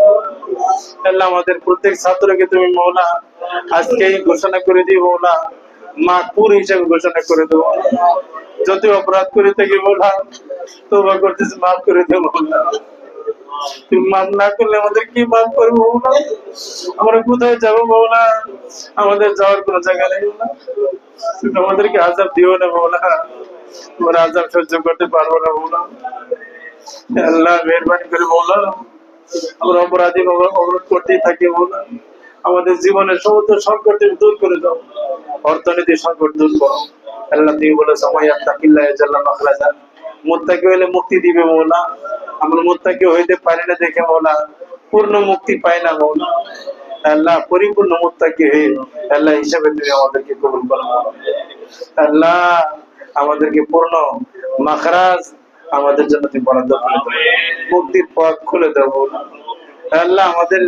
আল্লাহ আমাদের প্রত্যেক ছাত্রকে তুমি মৌলা আজকেই ঘোষণা করে দিও মৌলা, মাগফুর হিসেবে ঘোষণা করে দেবো। যত অপরাধ করে থাকি মৌলা তওবা করতেছি, মাফ করে দেবো মৌলা। তুমি মাফ না করলে আমাদের কি মাফ করবো মৌলা? আমরা কোথায় যাবো মৌলা? আমাদের যাওয়ার কোনো জায়গা নেই মৌলা। তুমি আমাদেরকে আযাব দিও না মৌলা, আমরা আযাব সহ্য করতে পারবো না মৌলা। আল্লাহ মেহেরবানি করে মৌলা, আমরা অপরাধী অবরোধ করতেই থাকি মৌলা। আমাদের জীবনের সমস্ত সংকট তুমি দূর করে দাও, অর্থনীতির সংকট দূর করো। আল্লাহ তুমি বলে সময় আত্তাকিল্লাহ জাল্লা মাখরাজা, মুত্তাকি হলে মুক্তি দিবে মৌলা। আমরা মুত্তাকি হইতে পারি না দেখে মৌলা পূর্ণ মুক্তি পাই না মৌলা। আল্লাহ পরিপূর্ণ মুত্তাকি হয়ে আল্লাহ হিসাবে তুমি আমাদেরকে কবুল করো। আল্লাহ আমাদেরকে পূর্ণ মাখরাজ আমাদের জন্য তুমি বরাদ্দ করে দাও, মুক্তির পথ খুলে দাও মৌলা। আল্লাহ আমাদের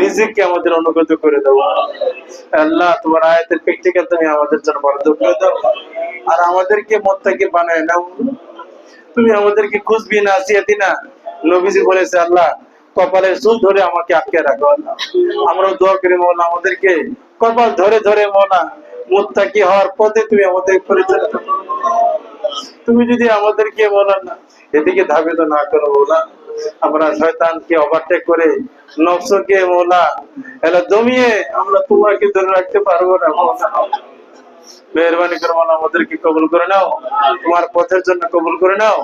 রিজিককে আমাদের অনুগত করে দাও। আল্লাহ তোমার আয়াতের প্র্যাকটিক্যাল তুমি আমাদের জন্য বরাদ্দ করে দাও, আর আমাদেরকে মুত্তাকি বানায় নাও। তুমি আমাদেরকে খুশবি না আসিয়াতি না, নবীজি বলেছে আল্লাহ কপালের চুল ধরে আমাকে আটকে রাখো আল্লাহ। আমরাও দোয়া করি মওলা আমাদেরকে কপাল ধরে ধরে মওলা মুত্তাকি হওয়ার পথে তুমি আমাদের পরিচালিত করো। তুমি যদি আমাদেরকে মওলা না এদিকে ধাবিত না করো মওলা, আমরা শয়তানকে ওভারটেক করে নফসকে মওলা এলা দমিয়ে আমরা তোমাকে ধরে রাখতে পারবো না মওলা। মেহেরবানি করে মওলা আমাদেরকে কবুল করে নাও, তোমার পথের জন্য কবুল করে নাও।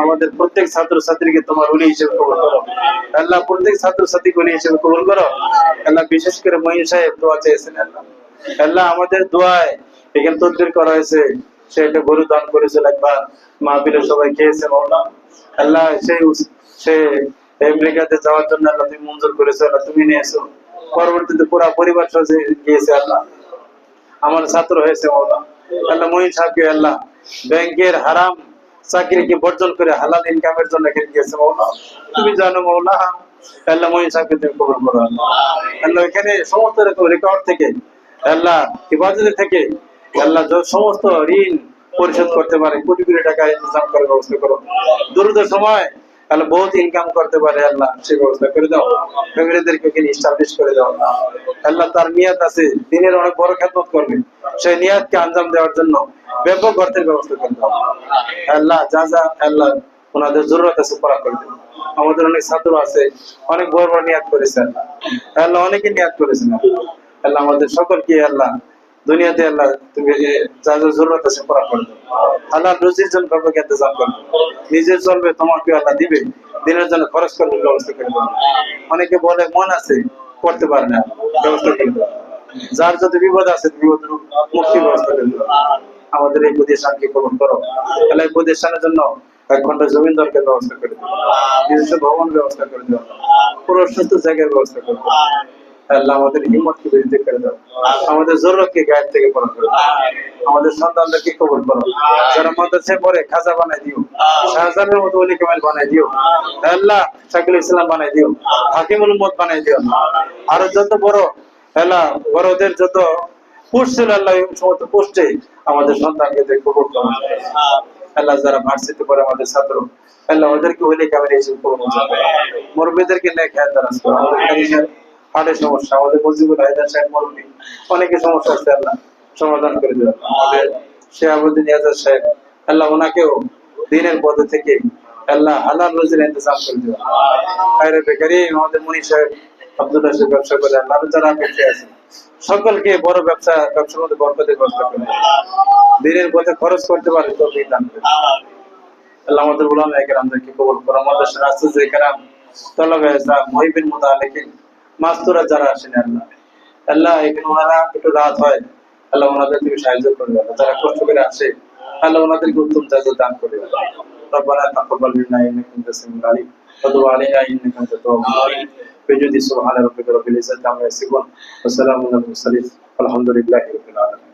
আমাদের প্রত্যেক ছাত্র ছাত্রীকে তোমার ওলি হিসেবে কবুল করো আল্লাহ, প্রত্যেক ছাত্র ছাত্রীকে ওলি হিসেবে কবুল করো আল্লাহ। বিশেষ করে মঈন সাহেব দোয়া চেয়েছেন আল্লাহ, আল্লাহ আমাদের দোয়ায় এখানে তদবির করা হয়েছে, সে একটা গরু দান করেছিল একবার, মাহফিলে সবাই খেয়েছে মওলা। আল্লাহ সে আমেরিকাতে যাওয়ার জন্য আল্লাহ তুমি মঞ্জুর করেছো আল্লাহ, তুমি নিয়েছো, পরবর্তীতে পুরা পরিবার সহ গিয়েছে আল্লাহ, আমার ছাত্র হয়েছে মওলা। আল্লাহ মঈন সাহেবকে আল্লাহ ব্যাংকের হারাম চাকরিকে বর্জন করে হালাল ইনকামের জন্য গিয়েছে মওলা, তুমি জানো মওলা। আল্লাহ মঈন সাহেবকে তুমি কবুল করো আল্লাহ। এখানে সমস্ত রকম রেকর্ড থেকে আল্লাহ ইবাদত থেকে আল্লাহ সমস্ত ঋণ পরিশোধ করতে পারে, কোটি কোটি টাকা ইন্তজাম করার ব্যবস্থা করো। দ্রুত সময় আল্লাহ বহুত ইনকাম করতে পারে আল্লাহ, সে ব্যবস্থা করে দাও। ফ্যামিলিদেরকে এখানে এস্টাবলিশ করে দাও আল্লাহ। তার নিয়ত আছে দিনের অনেক বড় খেদমত করবে, সেই নিয়তকে আঞ্জাম দেওয়ার জন্য ব্যাপক অর্থের ব্যবস্থা করে দাও আল্লাহ। যা যা আল্লাহ ওনাদের জরুরত আছে পুরা করে দেব। আমাদের অনেক ছাত্র আছে অনেক বড় বড় নিয়াত করেছেন আল্লাহ, অনেকে নিয়াত করেছেন আল্লাহ। আমাদের সকলকে আল্লাহ দুনিয়াতে আল্লাহ তুমি যা যা জরুরত আছে পুরা করে দাও। হালাল রুজির জন্য ব্যাপক ইন্তজাম করবে, নিজে চলবে তোমাকে আল্লাহ দিবে, দিনের জন্য খরচ করবে ব্যবস্থা করে দাও। অনেকে বলে মন আছে করতে পারে না, ব্যবস্থা করে দাও। যার যত বিপদ আছে বিপদ মুক্তি ব্যবস্থা করে দাও। আমাদের এই প্রতিষ্ঠানকে কবুল করো আল্লাহ। এই প্রতিষ্ঠানের জন্য 1 ঘন্টা জমিন দরকার ব্যবস্থা করে দাও, নিজস্ব ভবন ব্যবস্থা করে দাও, পুরো সুস্থ জায়গার ব্যবস্থা করে দাও আল্লাহ। আমাদের হিম্মতকে বৃদ্ধি করে দাও, আমাদের জরুরতকে গায়েব থেকে পূরণ করে দাও। আমাদের সন্তানদেরকে কবুল করো, যারা মাদ্রাসায় পড়ে খাজা বানাই দিও, শাহজাহানের মতো ওলি কামাল বানাই দিও আল্লাহ, শাকিল ইসলাম বানাই দিও, হাকিমুল উম্মত বানাই দিও। আরো যত বড় আল্লাহ বড়দের যত পোস্ট ছিল আল্লাহ, এই সমস্ত পোস্টে আমাদের সন্তানকে কবুল করো আল্লাহ। যারা ভার্সিটি পড়ে আমাদের ছাত্র আল্লাহ, ওদেরকে ওলি কামাল হিসেবে কবুল করো। মুরব্বিদেরকে নেক হায়াত দারাজ করো। আমাদের হার্টের সমস্যা, আমাদের মুজিবুল হায়দার সাহেব মুরব্বি অনেকে সমস্যা আছে আল্লাহ, সমাধান করে দেবেন। আমাদের শেহাবুদ্দিন ইয়াজাদ সাহেব আল্লাহ, ওনাকেও দিনের পথে থেকে আল্লাহ হালাল রুজির ইন্তজাম করে দেবেন। খায়রে বেকারি আমাদের মুনি সাহেব আব্দুল রাশিদ ব্যবসা করে আল্লাহ, যারা ব্যবসায় আছে সকলকে বড় ব্যবসার মধ্যে বরকতের ব্যবস্থা করে দিনের পথে খরচ করতে পারে তৌফিক দান করে আল্লাহ। আমাদের উলামা ইকরামদেরকে কবুল করো। আমাদের রাসূল ইকরাম তলবে ইসলাম মুহিবিন মুতাআল্লিকিন মাস্তুরা যারা আসেন আল্লাহ, আল্লাহ এখানে ওনারা একটু রাত হয় আল্লাহ, ওনাদের তুমি সাহায্য করবে আল্লাহ। যারা কষ্ট করে আসে আল্লাহ, ওনাদেরকে উত্তম জাযা দান করবে আল্লাহ। রব্বানা তাকাব্বাল মিন্না ইন্নাকা আনতাস সামিউল আলিম وتب علينا إنك أنت التواب الرحيم بجود سبحان ربك رب العزة عما يصفون وسلام على المرسلين والحمد لله رب العالمين.